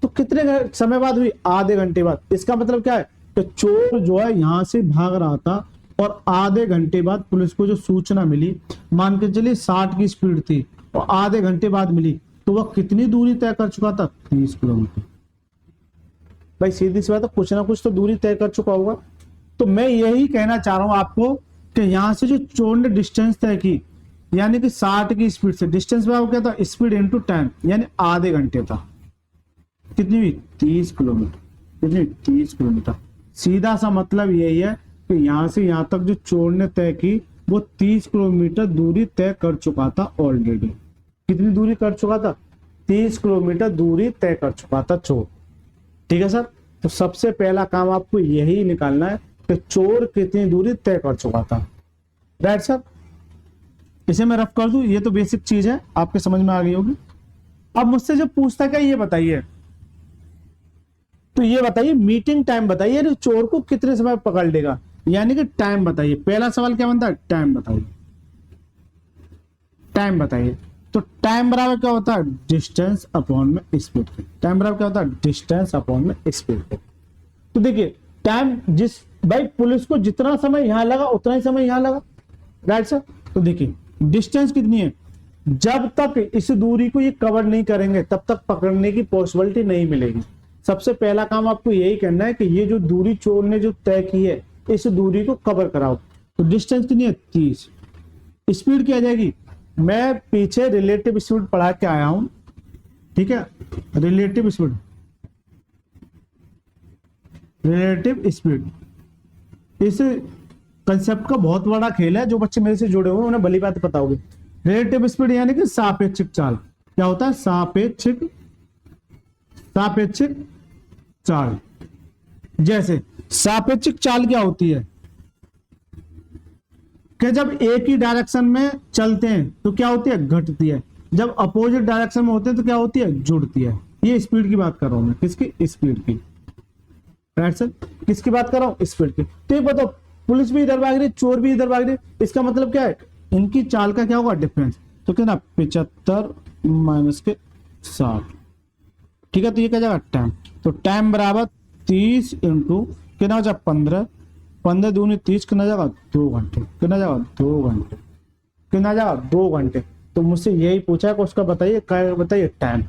तो कितने समय बाद हुई? आधे घंटे बाद। इसका मतलब क्या है कि चोर जो है यहां से भाग रहा था और आधे घंटे बाद पुलिस को जो सूचना मिली, मान के चलिए 60 की स्पीड थी और आधे घंटे बाद मिली, तो वह कितनी दूरी तय कर चुका था? 30 किलोमीटर। भाई सीधी सी बात है, कुछ ना कुछ तो दूरी तय कर चुका होगा। तो मैं यही कहना चाह रहा हूं आपको कि यहां से जो चोर ने डिस्टेंस तय की, यानी कि 60 की स्पीड से, डिस्टेंस में क्या था? स्पीड इंटू टाइम, यानी आधे घंटे था। कितनी हुई? 30 किलोमीटर। कितनी? 30 किलोमीटर। सीधा सा मतलब यही है कि यहां से यहां तक जो चोर ने तय की वो 30 किलोमीटर दूरी तय कर चुका था ऑलरेडी। कितनी दूरी कर चुका था? 30 किलोमीटर दूरी तय कर चुका था चोर। ठीक है सर। तो सबसे पहला काम आपको यही निकालना है कि चोर कितनी दूरी तय कर चुका था। Right sir. इसे मैं रफ कर दूं, ये तो बेसिक चीज है, आपके समझ में आ गई होगी। अब मुझसे जब पूछता क्या, ये बताइए, तो ये बताइए मीटिंग टाइम बताइए, चोर को कितने समय पकड़ लेगा, यानी कि टाइम बताइए। पहला सवाल क्या बनता है? टाइम बताइए। टाइम बताइए। तो टाइम बराबर क्या होता है? डिस्टेंस अपॉन में स्पीड। टाइम बराबर क्या होता है? डिस्टेंस अपॉन में स्पीड। तो देखिए टाइम, जिस भाई पुलिस को जितना समय यहां लगा उतना ही समय यहां लगा। Right sir. तो देखिए डिस्टेंस कितनी है? जब तक इस दूरी को ये कवर नहीं करेंगे तब तक पकड़ने की पॉसिबिलिटी नहीं मिलेगी। सबसे पहला काम आपको यही करना है कि ये जो दूरी चोर ने जो तय की है, इस दूरी को कवर कराओ। तो डिस्टेंस कितनी है? 30। स्पीड क्या आ जाएगी? मैं पीछे रिलेटिव स्पीड पढ़ा के आया हूं, ठीक है। रिलेटिव स्पीड, रिलेटिव स्पीड इस कंसेप्ट का बहुत बड़ा खेल है। जो बच्चे मेरे से जुड़े हुए हैं उन्हें भली बात पता होगी। रिलेटिव स्पीड यानी कि सापेक्षिक चाल। क्या होता है? सापेक्षिक चाल। जैसे सापेक्षिक चाल क्या होती है कि जब एक ही डायरेक्शन में चलते हैं तो क्या होती है? घटती है। जब अपोजिट डायरेक्शन में होते हैं तो क्या होती है? जुड़ती है। ये स्पीड की बात कर रहा हूं मैं। किसकी? स्पीड की। Right sir. किसकी बात कर रहा हूं? स्पीड की। तो एक बताओ, पुलिस भी इधर भाग रही, चोर भी इधर भाग रही, इसका मतलब क्या है? इनकी चाल का क्या होगा? डिफरेंस। तो क्या ना 75 माइनस के 60। ठीक है। तो ये क्या जाएगा? टाइम। तो टाइम बराबर 30 इंटू कितना हो जाएगा? 15। 15 दूनी 30, कितना जाएगा? 2 घंटे। कितना जाएगा? 2 घंटे। कितना जाएगा? 2 घंटे। तो मुझसे यही पूछा है कि उसका बताइए, क्या बताइए? टाइम।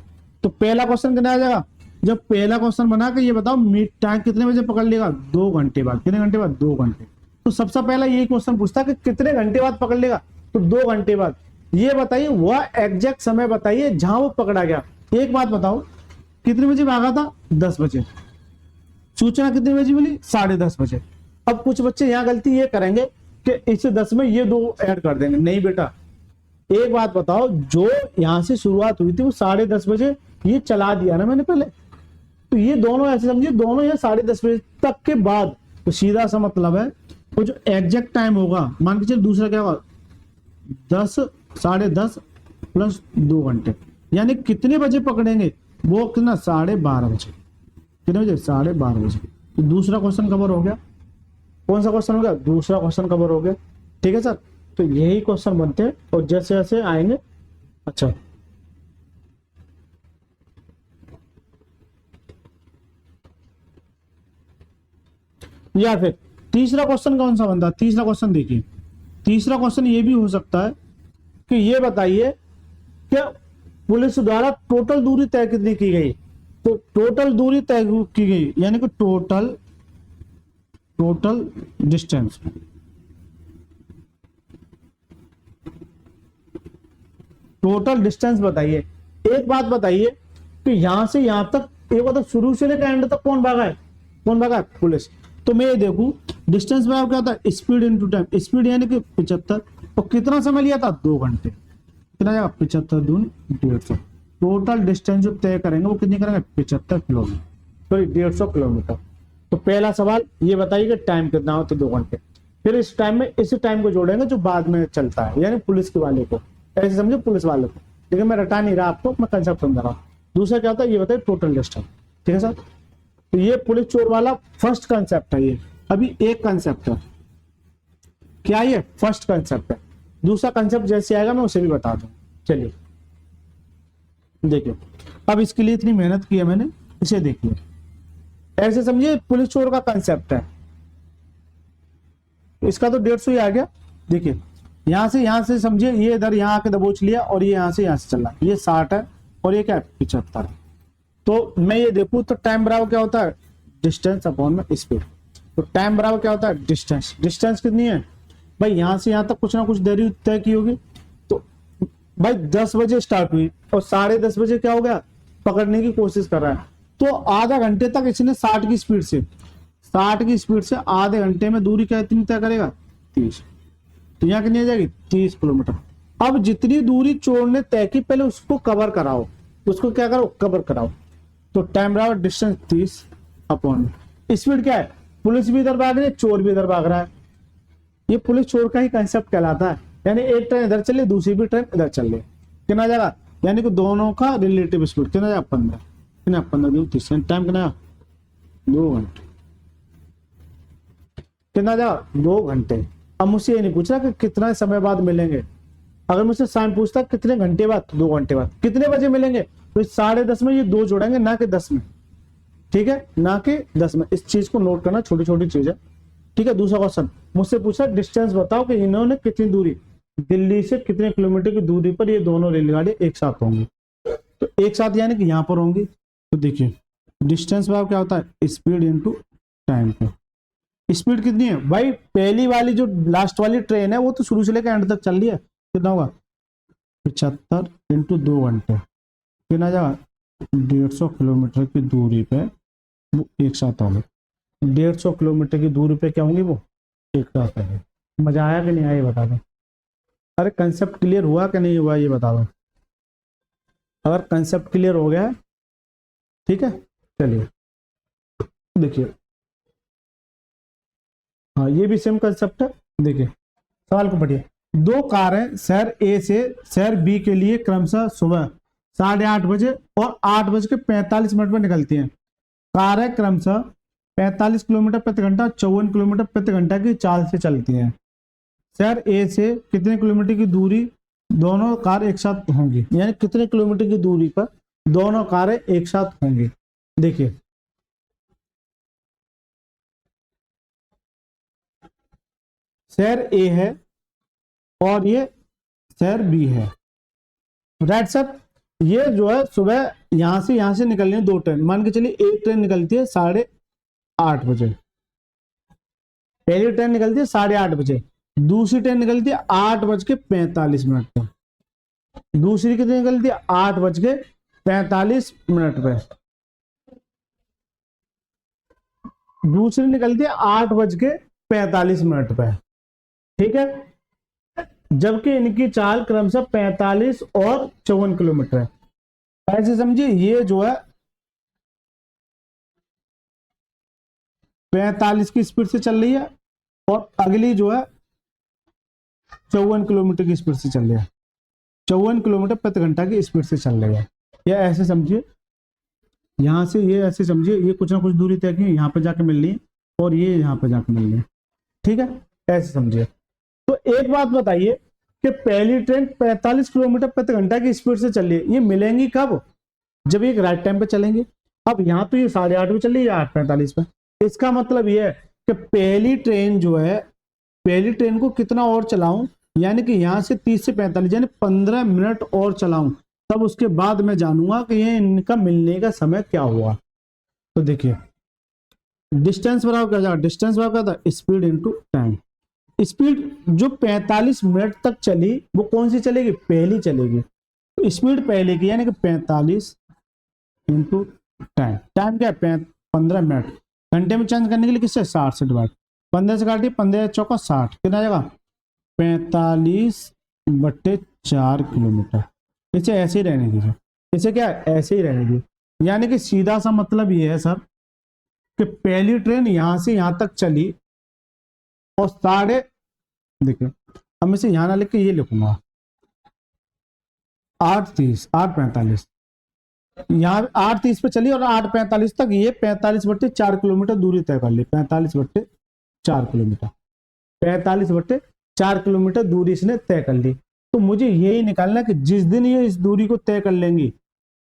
तो पहला क्वेश्चन कितना आ जाएगा? जब पहला क्वेश्चन बना के ये बताओ मीट टाइम कितने बजे पकड़ लेगा? 2 घंटे बाद। कितने घंटे बाद? 2 घंटे। तो सबसे पहला यही क्वेश्चन पूछता कि कितने घंटे बाद पकड़ लेगा? तो 2 घंटे बाद। ये बताइए वह एग्जैक्ट समय बताइए जहां वो पकड़ा गया। एक बात बताओ, कितने बजे भागा था? 10 बजे। सूचना कितने बजे मिली? 10:30 बजे। अब कुछ बच्चे यहाँ गलती ये करेंगे कि इस 10 में ये 2 ऐड कर देंगे। नहीं बेटा, एक बात बताओ, जो यहां से शुरुआत हुई थी वो 10:30 बजे, ये चला दिया ना मैंने पहले, तो ये दोनों ऐसे समझिए, दोनों ये 10:30 बजे तक के बाद। तो सीधा सा मतलब है वो जो एग्जैक्ट टाइम होगा, मान के चलिए दूसरा क्या होगा? 10, 10:30 प्लस 2 घंटे, यानी कितने बजे पकड़ेंगे? वो कितना? 12:30 बजे। कितने बजे? 12:30 बजे। तो दूसरा क्वेश्चन कवर हो गया। कौन सा क्वेश्चन हो गया? दूसरा क्वेश्चन कवर हो गया। ठीक है सर। तो यही क्वेश्चन बनते हैं और जैसे जैसे आएंगे। अच्छा, या फिर तीसरा क्वेश्चन कौन सा बनता है? तीसरा क्वेश्चन देखिए, तीसरा क्वेश्चन ये भी हो सकता है कि ये बताइए कि पुलिस द्वारा टोटल दूरी तय कितनी की गई? तो टोटल दूरी तय की गई यानी कि टोटल डिस्टेंस। टोटल डिस्टेंस बताइए। एक बात बताइए कि यहां से यहां तक, एक बात, शुरू से लेकर एंड तक कौन भागा है? कौन भागा है? पुलिस। तो मैं ये देखूं डिस्टेंस में क्या होता है? Speed into time. स्पीड यानी कि 75, और कितना समय लिया था? 2 घंटे। कितना जाएगा? 75 दूनी 150। टोटल डिस्टेंस जो तय करेंगे वो कितनी करेंगे? 75 किलोमीटर, सॉरी 150 किलोमीटर। तो पहला सवाल ये बताइए कि टाइम कितना हो? तो 2 घंटे। फिर इस टाइम में इस टाइम को जोड़ेंगे जो बाद में चलता है, यानी पुलिस के वाले को, ऐसे समझो पुलिस वाले को। लेकिन मैं रटा नहीं रहा आपको, मैं कंसेप्ट समझा रहा हूँ। दूसरा क्या होता है? ये बताइए टोटल डिस्टेंस। ठीक है सर। तो ये पुलिस चोर वाला फर्स्ट कंसेप्ट है। ये अभी एक कंसेप्ट है। क्या ये? फर्स्ट कंसेप्ट है। दूसरा कंसेप्ट जैसे आएगा मैं उसे भी बता दूं। चलिए देखिए, अब इसके लिए इतनी मेहनत की है मैंने, इसे देखिए। ऐसे समझिए पुलिस चोर का कंसेप्ट है, इसका तो 150 ही आ गया। देखिए यहां से समझिए, ये इधर यहाँ आके दबोच लिया और ये यहाँ से चला, ये 60 है और ये क्या है 75। तो मैं ये देखूं तो टाइम बराबर क्या होता है, डिस्टेंस अपॉन में स्पीड। तो टाइम बराबर क्या होता है, डिस्टेंस। डिस्टेंस कितनी है भाई, यहां से यहां तक कुछ ना कुछ देरी तय की होगी। तो भाई 10 बजे स्टार्ट हुई और 10:30 बजे क्या हो गया, पकड़ने की कोशिश कर रहा है। तो आधा घंटे तक इसने 60 की स्पीड से आधे घंटे में दूरी क्या इतनी तय करेगा, 30। तो यहाँ कितनी आ जाएगी, 30 किलोमीटर। अब जितनी दूरी चोर ने तय की पहले उसको कवर कराओ, उसको क्या करो, कवर कराओ। तो टाइम बराबर डिस्टेंस 30 अपॉन स्पीड क्या है, पुलिस भी इधर भाग रही है, चोर भी इधर भाग रहा है। ये पुलिस चोर का ही कंसेप्ट कहलाता है। यानी एक ट्रेन इधर चल रही, दूसरी भी ट्रेन इधर चल रही, कितना जाएगा, यानी कि दोनों का रिलेटिव स्पीड कितना जाएगा, 15। कितना 15 30, टाइम कितना, 2 घंटे। कितना जाएगा, 2 घंटे। अब मुझसे ये नहीं पूछ रहा कि कितना समय बाद मिलेंगे, अगर मुझसे साइन पूछता कितने घंटे बाद, 2 घंटे बाद। कितने बजे मिलेंगे, तो 10:30 में ये 2 जोड़ेंगे, ना कि 10 में। ठीक है, ना कि 10 में। इस चीज को नोट करना, छोटी छोटी चीज है। ठीक है, दूसरा क्वेश्चन मुझसे पूछा, डिस्टेंस बताओ कि इन्होंने कितनी दूरी, दिल्ली से कितने किलोमीटर की दूरी पर ये दोनों रेलगाड़ी एक साथ होंगी। तो एक साथ यानी कि यहाँ पर होंगी। तो देखिए डिस्टेंस भाव क्या होता है, स्पीड इंटू टाइम पे। स्पीड कितनी है भाई, पहली वाली जो लास्ट वाली ट्रेन है वो तो शुरू से लेकर एंड तक चल रही है, कितना होगा, 75 इंटू 2 घंटे। कितना जाएगा, 150 किलोमीटर की दूरी पे वो एक साथ होंगे। 150 किलोमीटर की दूरी पे क्या होंगी, वो एक साथ होंगे। मजा आया कि नहीं आया ये बता दो। अरे कंसेप्ट क्लियर हुआ कि नहीं हुआ ये बता दो। अगर कंसेप्ट क्लियर हो गया है, ठीक है, चलिए देखिए। हाँ ये भी सेम कंसेप्ट है। देखिए सवाल को पढ़िए। 2 कारें शहर ए से शहर बी के लिए क्रमशः सुबह 8:30 बजे और 8:45 पर निकलती हैं। कारें क्रमशः 45 किलोमीटर प्रति घंटा और 54 किलोमीटर प्रति घंटा की चाल से चलती हैं। शहर ए से कितने किलोमीटर की दूरी दोनों कार एक साथ होंगी, यानी कितने किलोमीटर की दूरी पर दोनों कारें एक साथ होंगी। देखिए शहर ए है और ये शहर बी है, राइट सर। ये जो है सुबह यहां से निकलनी है 2 ट्रेन। मान के चलिए एक ट्रेन निकलती है 8:30 बजे, पहली ट्रेन निकलती है 8:30 बजे, दूसरी ट्रेन निकलती है 8:45 पे। दूसरी कितनी निकलती है, 8:45 पे। दूसरी निकलती है 8:45 पे, ठीक है। जबकि इनकी चाल क्रमशः 45 और 54 किलोमीटर है। ऐसे समझिए ये जो है 45 की स्पीड से चल रही है और अगली जो है 54 किलोमीटर की स्पीड से चल रही है, 54 किलोमीटर प्रति घंटा की स्पीड से चल रही है। या ऐसे समझिए, यहां से ये ऐसे समझिए, ये कुछ ना कुछ दूरी तय की यहाँ पे जाके मिल रही है और ये यहाँ पे जाके मिल रही है, ठीक है, ऐसे समझिए। तो एक बात बताइए कि पहली ट्रेन 45 किलोमीटर प्रति घंटा की स्पीड से चल रही है, ये मिलेंगी कब, जब एक राइट टाइम पे चलेंगे। अब यहाँ तो ये 8:30 पे चल रही है, 8:45 पे। इसका मतलब ये है कि पहली ट्रेन जो है, पहली ट्रेन को कितना और चलाऊं, यानी कि यहाँ से 30 से 45 यानी 15 मिनट और चलाऊं, तब उसके बाद मैं जानूंगा कि ये इनका मिलने का समय क्या हुआ। तो देखिए डिस्टेंस बराबर क्या जाएगा, डिस्टेंस बराबर क्या था, स्पीड इंटू टाइम। स्पीड जो 45 मिनट तक चली वो कौन सी चलेगी, पहली चलेगी। तो स्पीड पहले की यानी कि 45 इंटू टाइम। टाइम क्या है, 15 मिनट। घंटे में चेंज करने के लिए किससे, 60 से डिवाइड, 15 से काटिए, 15 चौका 60, कितना आ जाएगा 45/4 किलोमीटर। इसे ऐसे ही रहने दीजिए, इसे क्या ऐसे ही रहने दीजिए। यानी कि सीधा सा मतलब ये है सर कि पहली ट्रेन यहां से यहां तक चली और देखिए अब मैं इसे यहां ना लिख के ये लिखूंगा 8:30 8:45, यहाँ 8:30 पे चली और 8:45 तक ये 45/4 किलोमीटर दूरी तय कर ली। 45/4 किलोमीटर, 45/4 4 किलोमीटर दूरी इसने तय कर ली। तो मुझे यही निकालना कि जिस दिन ये इस दूरी को तय कर लेंगी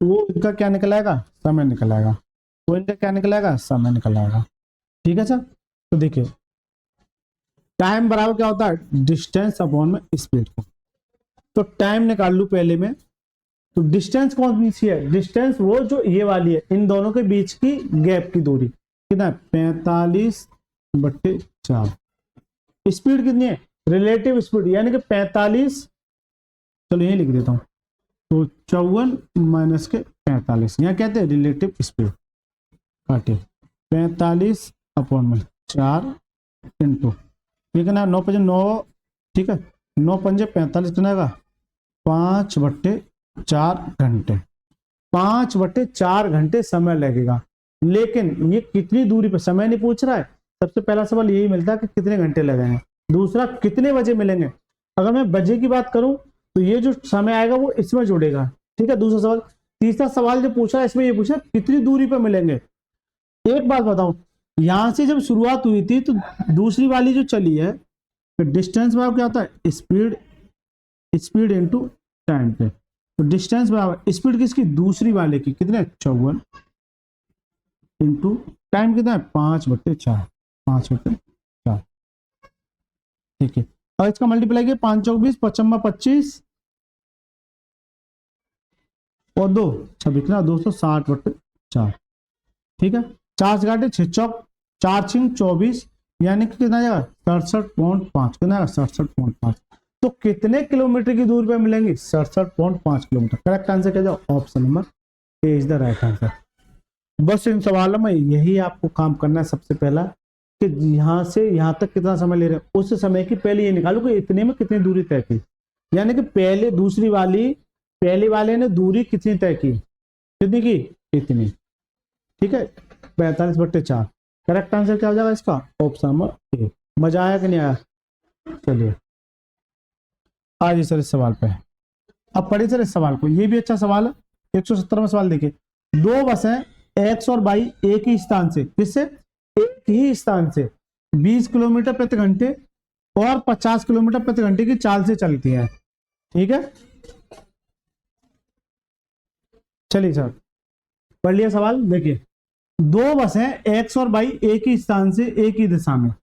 वो इनका क्या निकल आएगा, समय निकल आएगा। वो इनका क्या निकल आएगा, समय निकल आएगा। ठीक है सर। तो देखिए टाइम बराबर क्या होता है, डिस्टेंस अपॉन में स्पीड को। तो टाइम निकाल लू पहले में, तो डिस्टेंस कौन सी है, डिस्टेंस वो जो ये वाली है, इन दोनों के बीच की गैप की दूरी कितना है, 45/4। स्पीड कितनी है, रिलेटिव स्पीड यानी कि 45, चलो यही लिख देता हूं, तो 54 - के 45, यहाँ कहते हैं रिलेटिव स्पीड। काटे 45/4 इंटू, ठीक है ना, 9×5 = 9, ठीक है, 9×5 = 45 कितना आएगा, 5/4 घंटे। 5/4 घंटे समय लगेगा। लेकिन ये कितनी दूरी पर, समय नहीं पूछ रहा है। सबसे पहला सवाल यही मिलता है कि कितने घंटे लगेंगे, दूसरा कितने बजे मिलेंगे। अगर मैं बजे की बात करूं तो ये जो समय आएगा वो इसमें जुड़ेगा, ठीक है, दूसरा सवाल। तीसरा सवाल जो पूछा इसमें ये पूछा कितनी दूरी पर मिलेंगे। एक बात बताऊं, यहां से जब शुरुआत हुई थी तो दूसरी वाली जो चली है, तो डिस्टेंस बराबर क्या होता है, स्पीड इनटू टाइम पे। तो डिस्टेंस बराबर स्पीड किसकी, दूसरी वाले की, कितने 54 इंटू टाइम कितना है 5/4, 5/4। ठीक है, और इसका मल्टीप्लाई किया 5 × 20, 5 × 25 और 2 26 कितना 260/4। ठीक है, 4 से काटे 6 चौक 4 6 24, यानी कि कितना जाएगा 67.5, कितना आएगा 67.5। तो कितने किलोमीटर की दूरी पे मिलेंगे, 67.5 किलोमीटर। करेक्ट आंसर क्या जाओ, option number A is the right answer. बस इन सवालों में यही आपको काम करना है सबसे पहला, कि यहां से यहां तक कितना समय ले रहे हैं, उस समय की पहले ये निकालो कि इतने में कितनी दूरी तय की, यानी कि पहले दूसरी वाली, पहले वाले ने दूरी कितनी तय की, कितनी की, इतनी। ठीक है, 45/4। करेक्ट आंसर क्या हो जाएगा इसका, ऑप्शन नंबर ए। मजा आया कि नहीं आया, चलिए आज सर इस सवाल पे, अब पढ़िए सर इस सवाल को, ये भी अच्छा सवाल है। 170वां सवाल देखिए, 2 बसें एक्स और वाई एक ही स्थान से, किससे, एक ही स्थान से 20 किलोमीटर प्रति घंटे और 50 किलोमीटर प्रति घंटे की चाल से चलती है। ठीक है, चलिए सर पढ़ लिया सवाल। देखिए 2 बसें एक्स और वाई एक ही स्थान से एक ही दिशा में,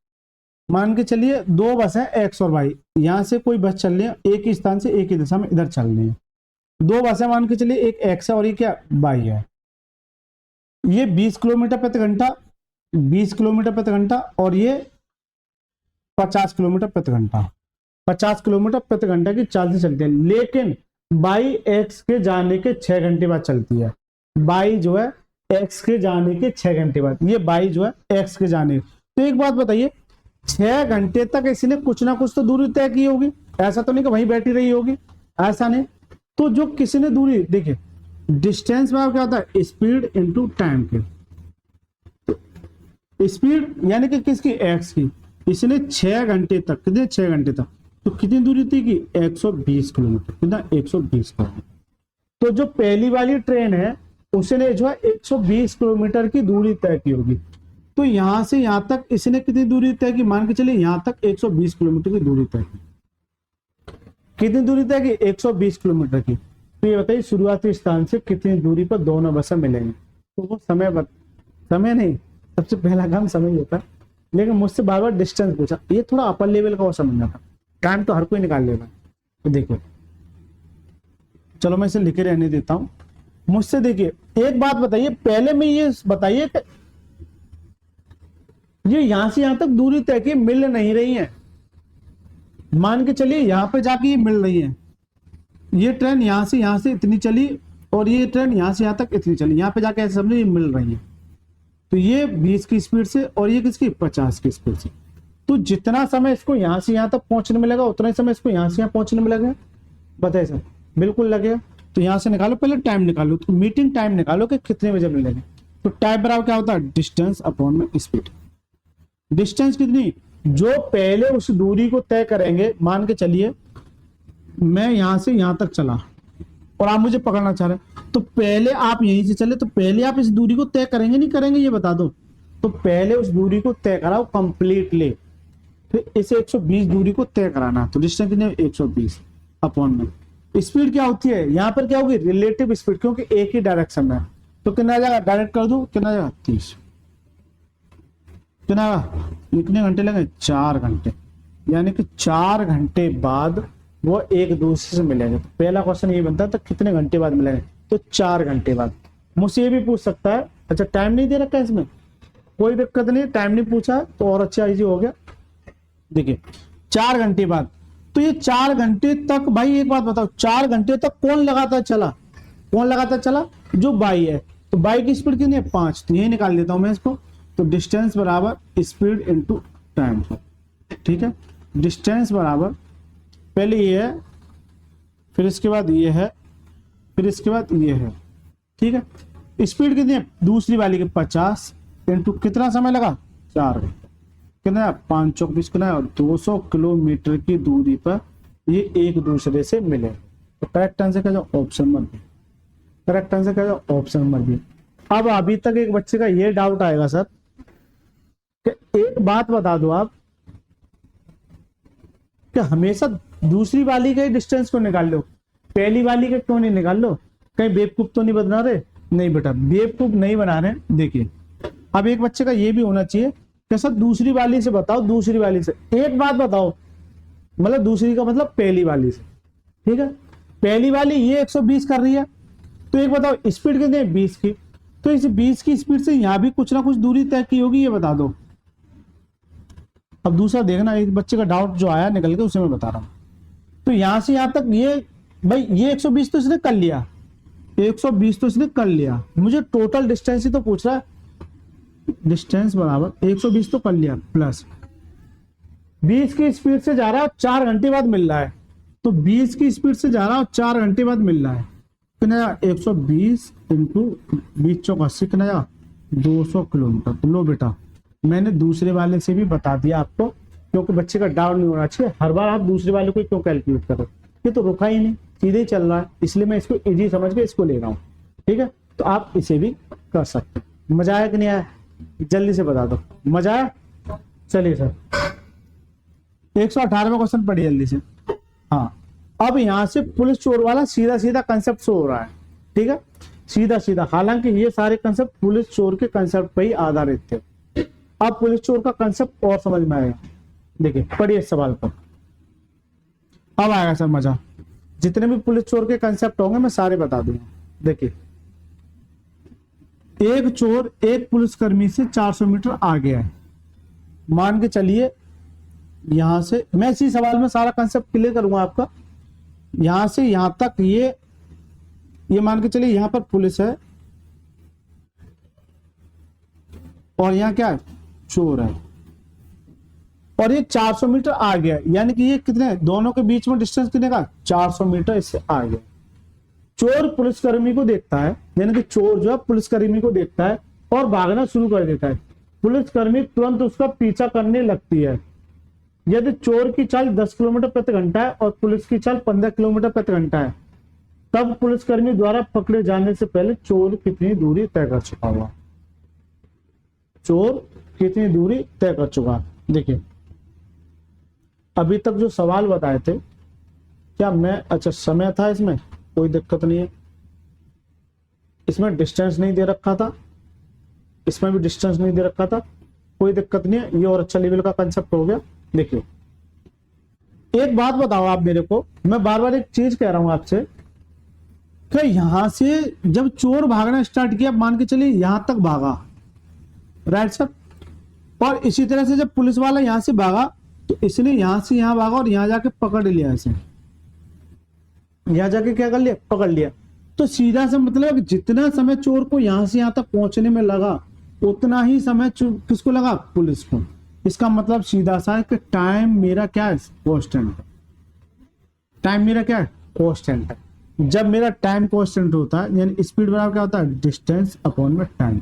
मान के चलिए 2 बसें एक्स और वाई, यहां से कोई बस चल रही है एक ही स्थान से एक ही दिशा में, इधर चल रही है। 2 बसें मान के चलिए, एक एक्स है और ये क्या वाई है। ये 20 किलोमीटर प्रति घंटा, 20 किलोमीटर प्रति घंटा और ये 50 किलोमीटर प्रति घंटा, 50 किलोमीटर प्रति घंटा की चाल से चलती है। लेकिन बाई एक्स के जाने के 6 घंटे बाद चलती है। बाई जो है एक्स के जाने के 6 घंटे बाद, ये बाई जो है एक्स के जाने। तो एक बात बताइए, 6 घंटे तक इसने कुछ ना कुछ तो दूरी तय की होगी, ऐसा तो नहीं कि वहीं बैठी रही होगी, ऐसा नहीं। तो जो किसी ने दूरी, देखिए डिस्टेंस में क्या होता है, स्पीड इनटू टाइम के। स्पीड यानी कि किसकी, एक्स की। इसने 6 घंटे तक, कितने 6 घंटे तक, तो कितनी दूरी थी कि 120 किलोमीटर, कितना 120 किलोमीटर। तो जो पहली वाली ट्रेन है उसने जो है 120 किलोमीटर की दूरी तय की होगी। तो यहां से यहां तक इसने कितनी दूरी तय की, मान के चलिए यहां तक 120 किलोमीटर की दूरी तय की। कितनी दूरी तय की, 120 किलोमीटर की। तो ये बताइए शुरुआती स्थान से कितनी दूरी पर दोनों बसें मिलेंगी। तो वो समय नहीं, सबसे पहला काम समय ही होता है, लेकिन मुझसे बार बार डिस्टेंस पूछा, ये थोड़ा अपर लेवल का वो समझना था। टाइम तो हर कोई निकाल लेगा। तो देखो चलो मैं इसे लिखे रहने देता हूं। मुझसे देखिए एक बात बताइए, पहले में ये बताइए कि ये यहां से यहां तक दूरी तय की मिल नहीं रही है। मान के चलिए यहां पे जाके ये मिल रही है, ये ट्रेन यहां से इतनी चली और ये ट्रेन यहां से यहां तक इतनी चली, यहां पे जाके ऐसे समझो ये मिल रही है। तो ये 20 की स्पीड से और ये किसकी 50 की स्पीड से। तो जितना समय इसको यहां से यहां तक पहुंचने में लगा उतना ही समय इसको यहां से यहां पहुंचने में लगे। बताइए सर, बिल्कुल लगेगा। तो यहां से निकालो, पहले टाइम निकालो, तो मीटिंग टाइम निकालो कि कितने बजे मिलेंगे। तो टाइम बराबर क्या होता है, डिस्टेंस अपॉन में स्पीड। डिस्टेंस कितनी, जो पहले उस दूरी को तय करेंगे, मान के चलिए मैं यहां से यहां तक चला और आप मुझे पकड़ना चाह रहे हैं, तो पहले आप यहीं से चले, तो पहले आप इस दूरी को तय करेंगे नहीं करेंगे ये बता दो। तो पहले उस दूरी को तय कराओ कंप्लीटली, फिर इस 120 दूरी को तय कराना है, तो डिस्टेंस कितनी है 120 अपॉन में स्पीड क्या होती है, यहाँ पर क्या होगी रिलेटिव स्पीड, क्योंकि एक ही डायरेक्शन में है, तो कितना आ जाएगा डायरेक्ट कर दो, कितना आ जाएगा 30, कितना आएगा, कितने घंटे लगे 4 घंटे, यानी कि 4 घंटे बाद वो एक दूसरे से मिलेंगे। तो पहला क्वेश्चन ये बनता है तो कितने घंटे बाद मिलेंगे, तो 4 घंटे बाद। मुझसे ये भी पूछ सकता है, अच्छा टाइम नहीं दे रखा है इसमें, कोई दिक्कत नहीं, टाइम नहीं पूछा तो और अच्छा इजी हो गया। देखिए 4 घंटे बाद, तो ये 4 घंटे तक भाई एक बात बताओ, 4 घंटे तक कौन लगातार चला, कौन लगातार चला, जो बाई है, तो बाई की स्पीड कितनी है 5, तो ये निकाल लेता हूं मैं इसको, तो डिस्टेंस बराबर स्पीड इंटू टाइम, ठीक है। डिस्टेंस बराबर पहले ये है, फिर इसके बाद ये है, फिर इसके बाद ये है, ठीक है। स्पीड कितनी है दूसरी वाली के 50 इंटू कितना समय लगा 4 घंटे, कितना 5 चौक 20 कितना, 200 किलोमीटर की दूरी पर ये एक दूसरे से मिले, तो करेक्ट आंसर क्या जाओ option number B, correct answer क्या जाओ ऑप्शन नंबर बी। अब अभी तक एक बच्चे का ये डाउट आएगा सर कि एक बात बता दो आप कि हमेशा दूसरी वाली का डिस्टेंस को निकाल लो, पहली वाली का क्यों नहीं निकाल लो, कहीं बेवकूफ तो नहीं बना रहे, नहीं बेटा बेवकूफ नहीं बना रहे। देखिए अब एक बच्चे का ये भी होना चाहिए कि सर दूसरी वाली से बताओ, दूसरी वाली से एक बात बताओ, मतलब दूसरी का मतलब पहली वाली से, ठीक है। पहली वाली ये 120 कर रही है, तो एक बताओ स्पीड कितनी है 20 की, तो इस 20 की स्पीड से यहां भी कुछ ना कुछ दूरी तय की होगी, ये बता दो। अब दूसरा देखना, एक बच्चे का डाउट जो आया निकल के उसे मैं बता रहा हूं, तो यहां से यहां तक ये भाई ये 120 तो इसने कर लिया, 120 तो इसने कर लिया, मुझे टोटल डिस्टेंस ही तो पूछ रहा है, डिस्टेंस बराबर 120 तो कर लिया प्लस 20 की स्पीड से जा रहा है और 4 घंटे बाद मिल रहा है, तो 20 की स्पीड से जा रहा है और 4 घंटे बाद मिल रहा है, कितना 120 इंटू 20 चौक 80 कितना 200 किलोमीटर। तो लो बेटा मैंने दूसरे वाले से भी बता दिया आपको, क्योंकि बच्चे का डाउट नहीं होना चाहिए, हर बार आप दूसरे वाले को क्यों कैलकुलेट करो, ये तो रुका ही नहीं सीधे ही चल रहा है, इसलिए मैं इसको इजी समझ के इसको ले रहा हूँ, ठीक है। तो आप इसे भी कर सकते हैं। मजा आया कि नहीं आया, जल्दी से बता दो, मजा आया। चलिए सर 118वां क्वेश्चन पढ़िए जल्दी से। हाँ अब यहां से पुलिस चोर वाला सीधा सीधा कंसेप्ट शो हो रहा है, ठीक है, सीधा सीधा, हालांकि ये सारे कंसेप्ट पुलिस चोर के कंसेप्ट पर ही आधारित थे। अब पुलिस चोर का कंसेप्ट और समझ में आएगा, देखिए पढ़िए सवाल पर, अब आएगा सर मजा, जितने भी पुलिस चोर के कंसेप्ट होंगे मैं सारे बता दूंगा। देखिए एक चोर एक पुलिसकर्मी से 400 मीटर आगे है, मान के चलिए यहां से, मैं इसी सवाल में सारा कंसेप्ट क्लियर करूंगा आपका, यहां से यहां तक ये मान के चलिए यहां पर पुलिस है और यहां क्या है चोर है, और ये 400 मीटर आ गया, यानी कि ये कितने दोनों के बीच में डिस्टेंस कितने का 400 मीटर इससे आ गया। चोर पुलिसकर्मी को देखता है, यानी कि चोर जो है पुलिसकर्मी को देखता है और भागना शुरू कर देता है, पुलिसकर्मी तुरंत उसका पीछा करने लगती है। यदि चोर की चाल 10 किलोमीटर प्रति घंटा है और पुलिस की चाल 15 किलोमीटर प्रति घंटा है, तब पुलिसकर्मी द्वारा पकड़े जाने से पहले चोर कितनी दूरी तय कर चुका होगा, चोर कितनी दूरी तय कर चुका। देखिए अभी तक जो सवाल बताए थे, क्या मैं, अच्छा समय था इसमें कोई दिक्कत नहीं है, इसमें डिस्टेंस नहीं दे रखा था, इसमें भी डिस्टेंस नहीं दे रखा था, कोई दिक्कत नहीं है, ये और अच्छा लेवल का कंसेप्ट हो गया। देखिए एक बात बताओ आप मेरे को, मैं बार बार एक चीज कह रहा हूं आपसे कि यहां से जब चोर भागना स्टार्ट किया, मान के चलिए यहां तक भागा, राइट सर, और इसी तरह से जब पुलिस वाला यहां से भागा तो इसने यहां से यहां भागा और यहां जाके पकड़ लिया, इसे यहां जाके क्या कर लिया पकड़ लिया, तो सीधा से मतलब जितना समय चोर को यहां से यहां तक पहुंचने में लगा उतना ही समय किसको लगा पुलिस को। इसका मतलब सीधा सा है कि टाइम मेरा क्या है कांस्टेंट है, टाइम मेरा क्या है कांस्टेंट है। जब मेरा टाइम कांस्टेंट होता है यानी स्पीड बराबर क्या होता है डिस्टेंस अपॉन में टाइम,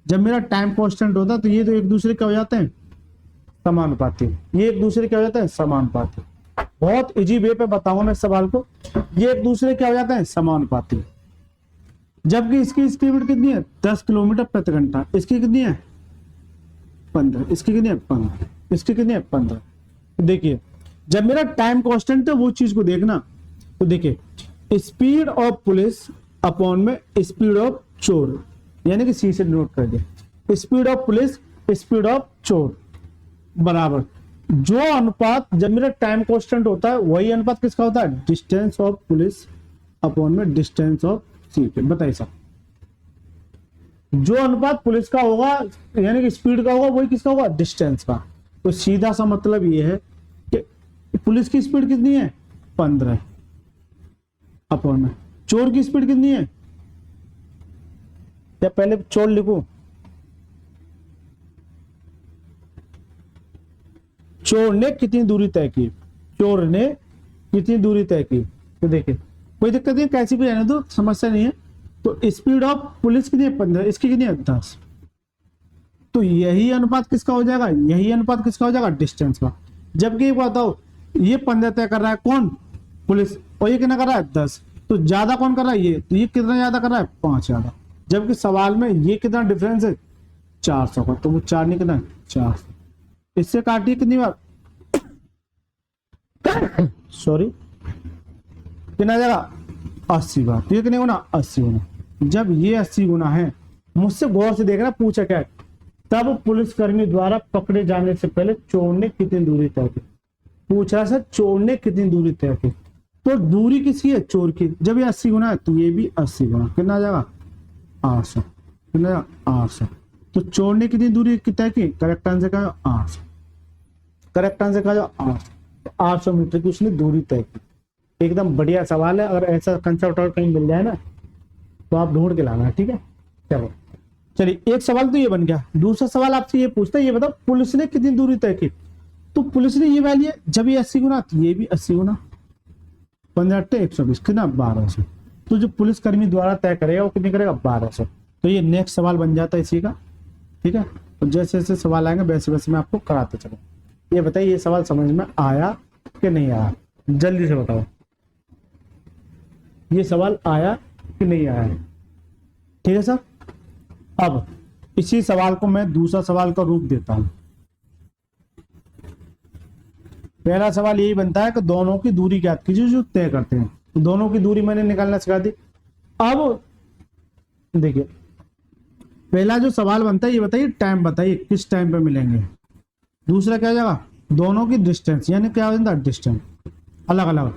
जब मेरा टाइम कांस्टेंट होता है तो ये तो एक दूसरे क्या हो जाते हैं समानुपाती, ये एक दूसरे क्या हो जाते हैं समानुपाती। बहुत इजी वे पे बताऊंगा मैं सवाल को, ये एक दूसरे क्या हो जाते हैं समानुपाती। जबकि इसकी स्पीड कितनी है 10 किलोमीटर प्रति घंटा, इसकी कितनी है 15, इसकी कितनी है 15, इसकी कितनी है 15, देखिए जब मेरा टाइम कांस्टेंट है वो चीज को देखना, तो देखिए स्पीड ऑफ पुलिस अपॉन में स्पीड ऑफ चोर, यानी कि सी से नोट कर दिया, speed of police speed of चोर बराबर जो अनुपात जब मेरा टाइम कांस्टेंट होता है वही अनुपात किसका होता है, डिस्टेंस ऑफ पुलिस अपॉन में डिस्टेंस ऑफ सी पे। बताइए साहब, जो अनुपात पुलिस का होगा यानी कि स्पीड का होगा वही किसका होगा, डिस्टेंस का। तो सीधा सा मतलब ये है कि पुलिस की स्पीड कितनी है 15 अपॉन में चोर की स्पीड कितनी है, या पहले चोर लिखूं, चोर ने कितनी दूरी तय की, चोर ने कितनी दूरी तय की। तो देखिए कोई दिक्कत नहीं, कैसी भी रहने दो, समस्या नहीं है। तो स्पीड ऑफ पुलिस कितनी है 15, इसकी कितनी है 10। तो यही अनुपात किसका हो जाएगा, यही अनुपात किसका हो जाएगा, डिस्टेंस का। जबकि एक बताओ ये 15 तय कर रहा है कौन, पुलिस, और ये कितना कर रहा है 10, तो ज्यादा कौन कर रहा है ये, तो ये कितना ज्यादा कर रहा है 5 ज्यादा। जबकि सवाल में ये कितना डिफरेंस है 400 का, तो वो 4 नहीं कितना 400, इससे काटिए कितनी बार सॉरी कितना जाएगा 80 बार। तो ये कितने गुना 80 गुना। जब ये 80 गुना है, मुझसे गौर से देखना पूछा क्या है, तब पुलिसकर्मी द्वारा पकड़े जाने से पहले चोर ने कितनी दूरी तय की। पूछा सर चोर ने कितनी दूरी तय की, तो दूरी किसकी है, चोर की। जब ये 80 गुना है तो ये भी 80 गुना, कितना आ जाएगा 800, कितना 800। तो चोर ने कितनी दूरी तय की, करेक्ट आंसर का 800, करेक्ट आंसर का 800 मीटर की उसने दूरी तय की। एकदम बढ़िया सवाल है, अगर ऐसा कंसेप्ट और कहीं मिल जाए ना तो आप ढूंढ के लाना, ठीक है। चलो चलिए एक सवाल तो ये बन गया। दूसरा सवाल आपसे ये पूछता है, ये बताओ पुलिस ने कितनी दूरी तय की। तो पुलिस ने ये वैल्यू है, जब ये 80 गुना तो ये भी 80 गुना, 15 120 कितना 1200। तो जो पुलिसकर्मी द्वारा तय करेगा वो कितनी करेगा 1200। तो ये नेक्स्ट सवाल बन जाता है इसी का, ठीक है। तो जैसे जैसे सवाल आएंगे वैसे वैसे मैं आपको कराते चलो। ये बताइए ये सवाल समझ में आया कि नहीं आया, जल्दी से बताओ ये सवाल आया कि नहीं आया, ठीक है सर। अब इसी सवाल को मैं दूसरा सवाल का रूप देता हूं। पहला सवाल यही बनता है कि दोनों की दूरी ज्ञात कीजिए जो तय करते हैं। तो दोनों की दूरी मैंने निकालना सिखा दी। अब देखिए पहला जो सवाल बनता है ये बताइए टाइम बताइए किस टाइम पे मिलेंगे। दूसरा क्या हो जाएगा, दोनों की डिस्टेंस, यानी क्या हो जाता है डिस्टेंस, अलग अलग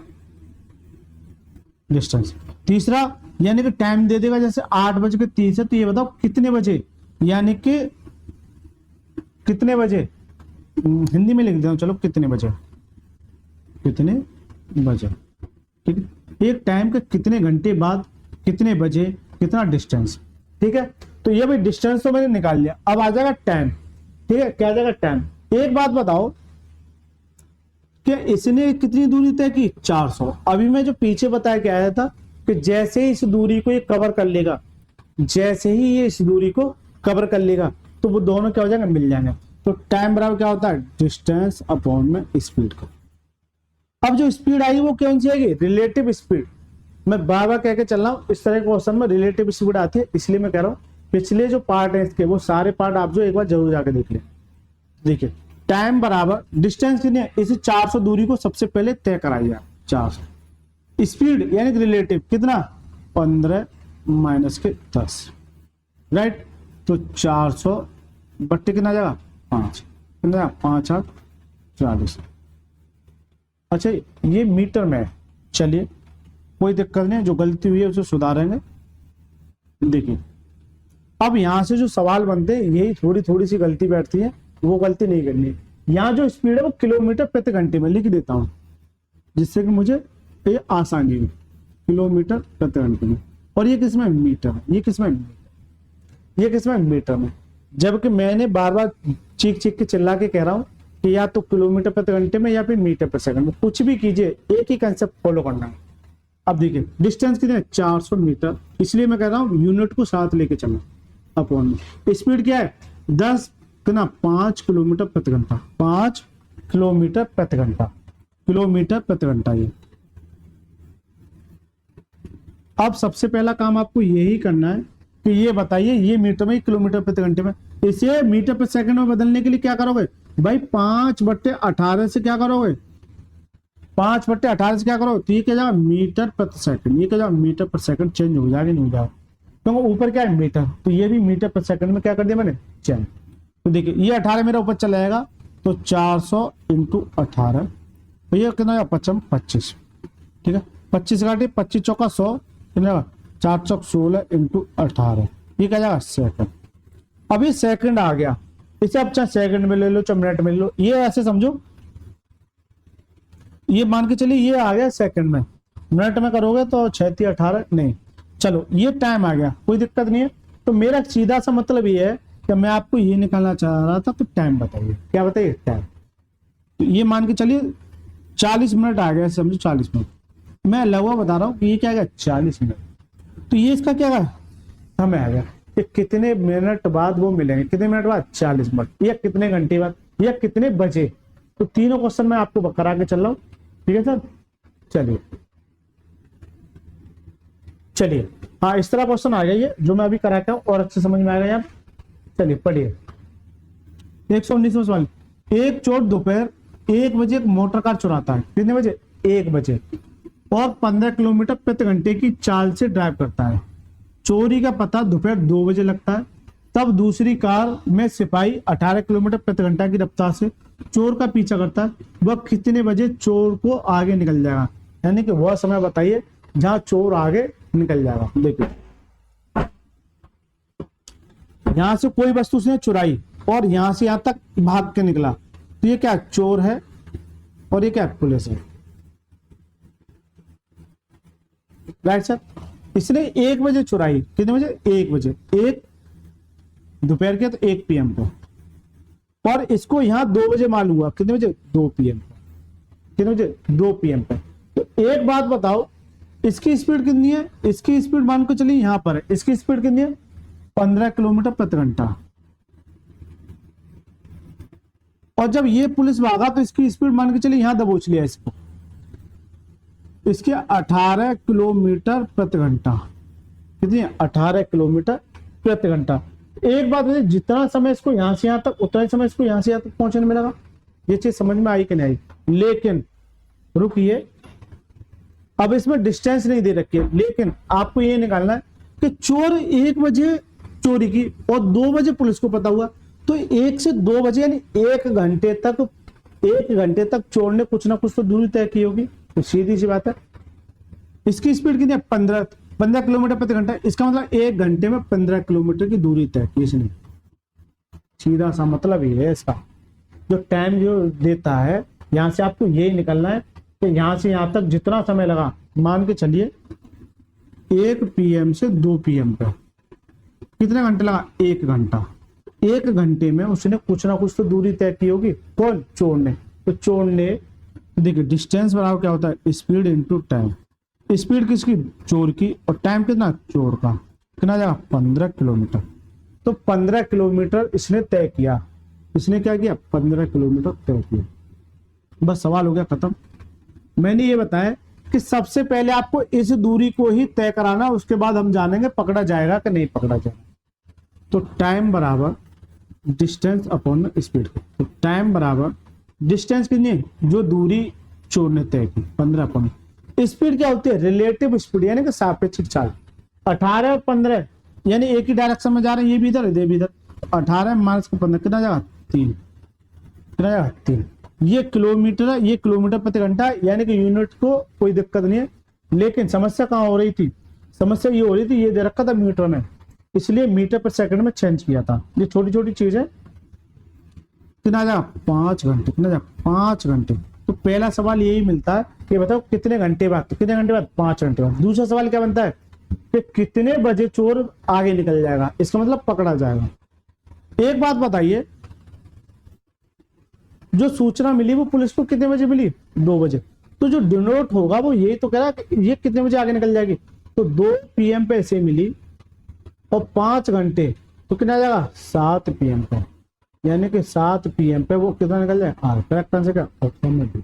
डिस्टेंस। तीसरा यानी कि टाइम दे देगा, जैसे 8:30 है तो ये बताओ कितने बजे, यानी कि कितने बजे, हिंदी में लिख देता हूं चलो, कितने बजे, कितने बजे, ठीक है। एक टाइम के कितने घंटे बाद, कितने बजे, कितना डिस्टेंस, ठीक है। तो ये भाई डिस्टेंस तो मैंने निकाल लिया। अब आ जाएगा टाइम, ठीक है, क्या आ जाएगा टाइम। एक बात बताओ कि इसने कितनी दूरी तय की 400। अभी मैं जो पीछे बताया क्या आया था कि जैसे ही इस दूरी को ये कवर कर लेगा, जैसे ही ये इस दूरी को कवर कर लेगा तो वो दोनों क्या हो जाएंगे, मिल जाएंगे। तो टाइम बराबर क्या होता है, डिस्टेंस अपॉन में स्पीड का। अब जो स्पीड आई वो कौन सी आएगी, रिलेटिव स्पीड। मैं बार बार कह के चल रहा हूं, इस तरह के क्वेश्चन में रिलेटिव स्पीड आती है, इसलिए मैं कह रहा हूं पिछले जो पार्ट है इसके वो सारे पार्ट आप जो एक बार जरूर जाके देख लें। देखिए टाइम बराबर डिस्टेंस कितनी है, इसे 400 दूरी को सबसे पहले तय कराइए 400। स्पीड यानी कि रिलेटिव कितना 15 माइनस के 10, राइट। तो 400 बट्टे कितना जाएगा 5, कितना 5 8 40। अच्छा ये मीटर में है, चलिए कोई दिक्कत नहीं, जो गलती हुई है उसे सुधारेंगे। देखिए अब यहां से जो सवाल बनते हैं यही थोड़ी थोड़ी सी गलती बैठती है, वो गलती नहीं करनी है। यहाँ जो स्पीड है वो किलोमीटर प्रति घंटे में लिख देता हूं जिससे कि मुझे ये आसानी हो, किलोमीटर प्रति घंटे में। और ये किसमें मीटर, ये किसमें मीटर, ये किसमें मीटर में। जबकि मैंने बार बार चीख चीख के चिल्ला के कह रहा हूं कि या तो किलोमीटर प्रति घंटे में या फिर मीटर प्रति सेकंड में, कुछ भी कीजिए एक ही कंसेप्ट फॉलो करना है। अब देखिए डिस्टेंस कितने 400 मीटर, इसलिए मैं कह रहा हूं यूनिट को साथ लेके चलना अपॉन में। स्पीड क्या है 10 कितना 5 किलोमीटर प्रति घंटा, 5 किलोमीटर प्रति घंटा, किलोमीटर प्रति घंटा। ये अब सबसे पहला काम आपको यही करना है कि ये बताइए ये मीटर में किलोमीटर प्रति घंटे में, इसे मीटर प्रति सेकंड में बदलने के लिए क्या करोगे, भाई 5/18 से क्या करोगे, 5/18 से क्या करो, तो ये क्या जाएगा मीटर प्रति सेकंड, ये क्या जाएगा मीटर पर सेकंड चेंज हो जाएगा, नहीं हो जाएगा, क्योंकि ऊपर क्या है मीटर, तो ये भी मीटर पर सेकंड में क्या कर दिया मैंने चेंज। तो देखिए ये 18 मेरा ऊपर चला जाएगा, तो 400 इंटू 18, तो ये कितना 25, ठीक है 25 काटिए, 25 चौका 100, कितना 4 चौक 16 इंटू 18, ये क्या जाएगा सेकंड। अब ये सेकंड आ गया, इसे आप चाहे सेकंड में ले लो चाहे मिनट में ले लो, ये ऐसे समझो, ये मान के चलिए ये आ गया सेकंड में, मिनट में करोगे तो 6 18 नहीं, चलो ये टाइम आ गया, कोई दिक्कत नहीं है। तो मेरा सीधा सा मतलब ये है कि मैं आपको ये निकालना चाह रहा था, तो टाइम बताइए, क्या बताइए टाइम। तो ये मान के चलिए 40 मिनट आ गया, समझो 40 मिनट, मैं लगभग बता रहा हूँ कि ये क्या आ गया 40 मिनट, तो ये इसका क्या है समय आ गया कि कितने मिनट बाद वो मिलेंगे, कितने मिनट बाद 40 मिनट, या कितने घंटे बाद, या कितने बजे। तो तीनों क्वेश्चन मैं आपको करा के चल रहा हूँ, ठीक है सर। चलिए चलिए, हाँ इस तरह क्वेश्चन आ गया ये जो मैं अभी करा के हूँ, और अच्छे समझ में आ गया आप। चलिए पढ़िए 119वां सवाल, एक चोर दोपहर 1 बजे एक मोटर कार चुराता है, कितने बजे 1 बजे, और 15 किलोमीटर प्रति घंटे की चाल से ड्राइव करता है। चोरी का पता दोपहर 2 बजे लगता है, तब दूसरी कार में सिपाही 18 किलोमीटर प्रति घंटा की रफ्तार से चोर का पीछा करता है, वह कितने बजे चोर को आगे निकल जाएगा, यानी कि वह समय बताइए जहां चोर आगे निकल जाएगा। देखिए यहां से कोई वस्तु उसने चुराई और यहां से यहां तक भाग के निकला, तो ये क्या चोर है और ये क्या पुलिस है, राइट सर। इसने 1 बजे चुराई, कितने बजे 1 बजे, 1 दोपहर के, तो 1 PM को, और इसको यहां 2 बजे मालूम हुआ, कितने बजे 2 PM को, कितने बजे 2 PM पे। तो एक बात बताओ इसकी स्पीड कितनी है, इसकी स्पीड मान को चलिए यहां पर है, इसकी स्पीड कितनी है 15 किलोमीटर प्रति घंटा, और जब ये पुलिस भागा तो इसकी स्पीड मान के चलिए यहां दबोच लिया इसको, इसके 18 किलोमीटर प्रति घंटा, कितनी 18 किलोमीटर प्रति घंटा। एक बात है, जितना समय इसको यहां से यहां तक, उतना ही समय इसको यहां से यहां तक पहुंचने में लगा। ये चीज समझ में आई कि नहीं आई, लेकिन रुकिए अब इसमें डिस्टेंस नहीं दे रखी है, लेकिन आपको ये निकालना है कि चोर 1 बजे चोरी की और 2 बजे पुलिस को पता हुआ, तो 1 से 2 बजे यानी 1 घंटे तक चोर ने कुछ ना कुछ तो दूरी तय की होगी, तो सीधी सी बात है। इसकी स्पीड कितनी है 15 किलोमीटर प्रति घंटा, इसका मतलब 1 घंटे में 15 किलोमीटर की दूरी तय की इसने, सीधा सा मतलब ये है इसका। जो टाइम जो देता है यहां से आपको यही निकलना है कि यहां से यहां तक जितना समय लगा, मान के चलिए 1 PM से 2 PM पे कितने घंटे लगा, 1 घंटा। 1 घंटे में उसने कुछ ना कुछ तो दूरी तय की होगी, कौन चोर ने। तो चोर ने, देखिए डिस्टेंस बराबर क्या होता है स्पीड इंटू टाइम, स्पीड किसकी चोर की, और टाइम कितना चोर का, कितना जाएगा 15 किलोमीटर। तो 15 किलोमीटर इसने तय किया, इसने क्या किया 15 किलोमीटर तय किया, बस सवाल हो गया खत्म। मैंने ये बताया कि सबसे पहले आपको इस दूरी को ही तय कराना, उसके बाद हम जानेंगे पकड़ा जाएगा कि नहीं पकड़ा जाएगा। तो टाइम बराबर डिस्टेंस अपॉन स्पीड, तो टाइम बराबर डिस्टेंस कितनी है, जो दूरी चोर ने तय की 15 अपॉन स्पीड क्या होती है रिलेटिव स्पीड, यानी कि सापेक्षिक चाल। 18 और 15 यानी एक ही डायरेक्शन में जा रहे हैं, ये भी इधर ये भी इधर, 18 माइनस 15 कितना जाएगा 3, कितना जाएगा 3। ये किलोमीटर है, ये किलोमीटर प्रति घंटा, यानी कि यूनिट को कोई दिक्कत नहीं है। लेकिन समस्या कहाँ हो रही थी, समस्या ये हो रही थी, ये दे रखा था मीटर में, इसलिए मीटर पर सेकंड में चेंज किया था। ये छोटी छोटी चीज है। कितना जाएगा 5 घंटे, कितना जाएगा 5 घंटे। तो पहला सवाल यही मिलता है कि बताओ कितने घंटे बाद, तो कितने घंटे बाद 5 घंटे बाद। दूसरा सवाल क्या बनता है कि कितने बजे चोर आगे निकल जाएगा, इसका मतलब पकड़ा जाएगा। एक बात बताइए, जो सूचना मिली वो पुलिस को कितने बजे मिली 2 बजे, तो जो डिनोट होगा वो यही तो कह रहा है कि ये कितने बजे आगे निकल जाएगी। तो 2 PM पे ऐसे मिली और 5 घंटे, तो कितना जाएगा 7 PM पे, यानी कि 7 PM पे वो कितना निकल जाएगा करेक्ट आंसर क्या ऑप्शन में भी।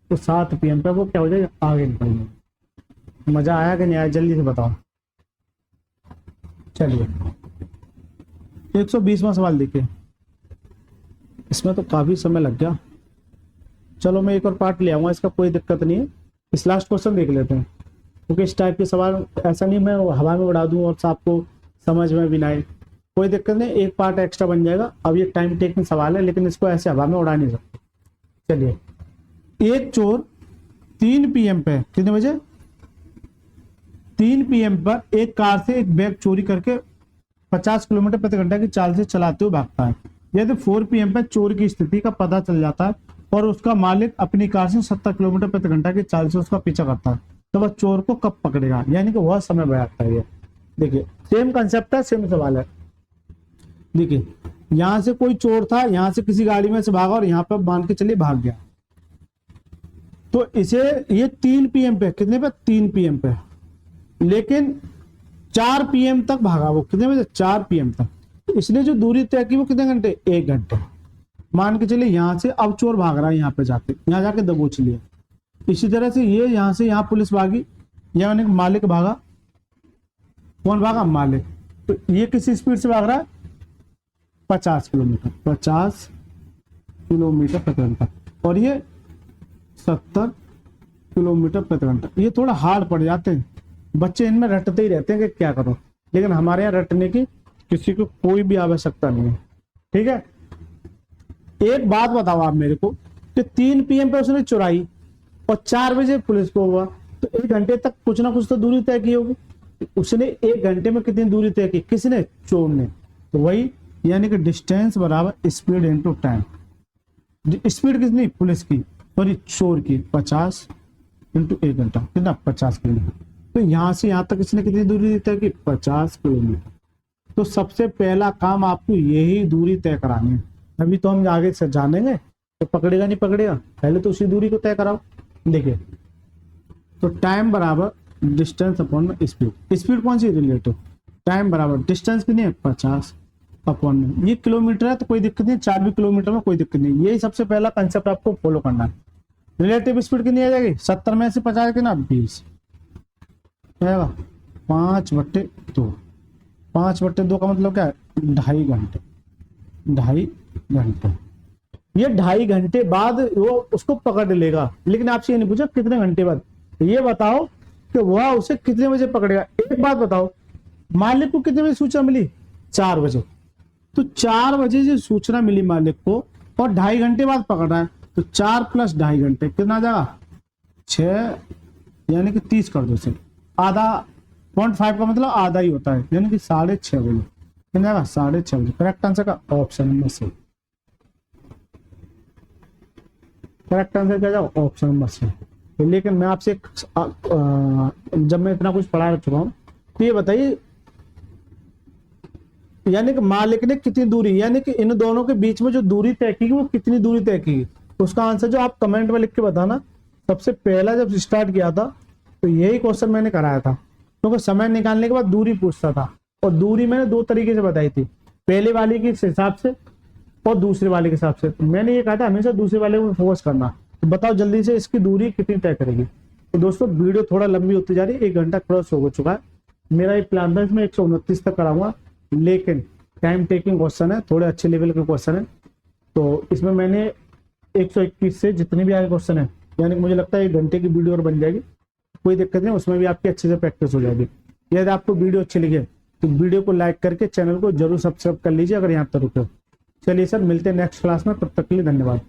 तो 7 PM पे वो क्या हो जाएगा आगे निकल जाएगा। मजा आया कि नहीं आया जल्दी से बताओ। चलिए 120वां सवाल देखिए, इसमें तो काफी समय लग गया। चलो मैं एक और पार्ट ले आऊंगा, इसका कोई दिक्कत नहीं है। इस लास्ट क्वेश्चन देख लेते हैं, क्योंकि इस टाइप के सवाल ऐसा नहीं मैं हवा में उड़ा दूं और आपको समझ में भी ना आए, कोई दिक्कत नहीं, एक पार्ट एक्स्ट्रा बन जाएगा। अब ये टाइम टेकिंग सवाल है, लेकिन इसको ऐसे हवा में उड़ा नहीं सकते। चलिए, एक चोर 3 PM पे, कितने बजे, 3 PM पर एक कार से एक बैग चोरी करके 50 किलोमीटर प्रति घंटा की चाल से चलाते हुए भागता है। यदि 4 PM पर चोर की स्थिति का पता चल जाता है और उसका मालिक अपनी कार से 70 किलोमीटर प्रति घंटा की चाल से उसका पीछा करता है, तो वह चोर को कब पकड़ेगा, यानी कि वह समय बताता है। ये देखिए सेम कंसेप्ट है, सेम सवाल है। देखिए यहां से कोई चोर था, यहां से किसी गाड़ी में से भागा और यहाँ पर मान के चलिए भाग गया, तो इसे ये 3 PM पे, कितने पे, 3 PM पे, लेकिन 4 PM तक भागा वो, कितने बजे, 4 PM तक। तो इसलिए जो दूरी तय की वो कितने घंटे, 1 घंटे। मान के चलिए यहां से अब चोर भाग रहा है, यहाँ पे जाके, यहाँ जाके दबोच लिया। इसी तरह से ये यहां से यहाँ पुलिस भागी, यानी मालिक भागा, कौन भागा, मालिक। तो ये किस स्पीड से भाग रहा है, 50 किलोमीटर, 50 किलोमीटर प्रति घंटा, और ये 70 किलोमीटर प्रति घंटा। ये थोड़ा हार्ड पड़ जाते हैं, बच्चे इनमें रटते ही रहते हैं कि क्या करो, लेकिन हमारे यहाँ रटने की किसी को कोई भी आवश्यकता नहीं है, ठीक है। एक बात बताओ आप मेरे को कि 3 PM पे उसने चुराई और 4 बजे पुलिस को हुआ, तो 1 घंटे तक कुछ ना कुछ तो दूरी तय की होगी। उसने 1 घंटे में कितनी दूरी तय की, किसने, चोर ने। तो वही, यानी कि डिस्टेंस बराबर स्पीड इनटू टाइम। स्पीड कितनी, पुलिस की, सॉरी चोर की, 50 इंटू 1 घंटा, कितना, 50 किलोमीटर। तो यहां से यहां तक इसने कितनी दूरी तय की, 50 किलोमीटर। तो सबसे पहला काम आपको यही दूरी तय करानी है। अभी तो हम आगे से जानेंगे तो पकड़ेगा नहीं पकड़ेगा, पहले तो उसी दूरी को तय कराओ। देखिए, तो टाइम बराबर डिस्टेंस अपॉन स्पीड। स्पीड कौन सी, रिलेटिव। टाइम बराबर डिस्टेंस कितनी है, 50 अपॉन में, ये किलोमीटर है तो कोई दिक्कत नहीं, 4 भी किलोमीटर में कोई दिक्कत नहीं। यही सबसे पहला कंसेप्ट आपको फॉलो करना है। रिलेटिव स्पीड कितनी आ जाएगी, 70 में से 50 कितना, 20 आएगा, 5/2। 5/2 का मतलब क्या है, 2.5 घंटे, 2.5 घंटे। ये 2.5 घंटे बाद वो उसको पकड़ लेगा, लेकिन आपसे ये नहीं पूछा कितने घंटे बाद। ये बताओ कि वह उसे कितने बजे पकड़ेगा। एक बात बताओ, मालिक को कितने बजे सूचना मिली, 4 बजे। तो 4 बजे जो सूचना मिली मालिक को और 2.5 घंटे बाद पकड़ रहा है, तो 4 + 2.5 घंटे कितना आ जाएगा, 6, यानी कि 30 कर दो इसे। आधा 0.5 का मतलब आधा ही होता है, यानी कि 6:30 बजे, कितना आएगा, 6:30 बजे। करेक्ट आंसर का option number C। Correct answer क्या जाओ, ऑप्शन नंबर C। लेकिन मैं आपसे जब मैं इतना कुछ पढ़ा चुका हूं, तो ये बताइए, यानी कि मालिक ने कितनी दूरी, यानी कि इन दोनों के बीच में जो दूरी तय की वो कितनी दूरी तय की, उसका आंसर जो आप कमेंट में लिख के बताना। सबसे पहला जब स्टार्ट किया था तो यही क्वेश्चन मैंने कराया था, क्योंकि समय निकालने के बाद दूरी पूछता था, और दूरी मैंने 2 तरीके से बताई थी, पहले वाले के हिसाब से और दूसरे वाले के हिसाब से। तो मैंने ये कहा था हमेशा दूसरे वाले को फोकस करना। तो बताओ जल्दी से इसकी दूरी कितनी तय करेगी। तो दोस्तों वीडियो थोड़ा लंबी होती जा रही है, 1 घंटा क्रॉस हो चुका है। मेरा एक प्लान था इसमें 129 तक कराऊंगा, लेकिन टाइम टेकिंग क्वेश्चन है, थोड़े अच्छे लेवल के क्वेश्चन है, तो इसमें मैंने 121 से जितने भी आगे क्वेश्चन है, यानी मुझे लगता है 1 घंटे की वीडियो और बन जाएगी, कोई दिक्कत नहीं, उसमें भी आपकी अच्छे से प्रैक्टिस हो जाएगी। यदि आपको वीडियो अच्छी लगे तो वीडियो को लाइक करके चैनल को जरूर सब्सक्राइब कर लीजिए, अगर यहाँ तक रुके। चलिए सर, मिलते हैं नेक्स्ट क्लास में, तब तक के लिए धन्यवाद।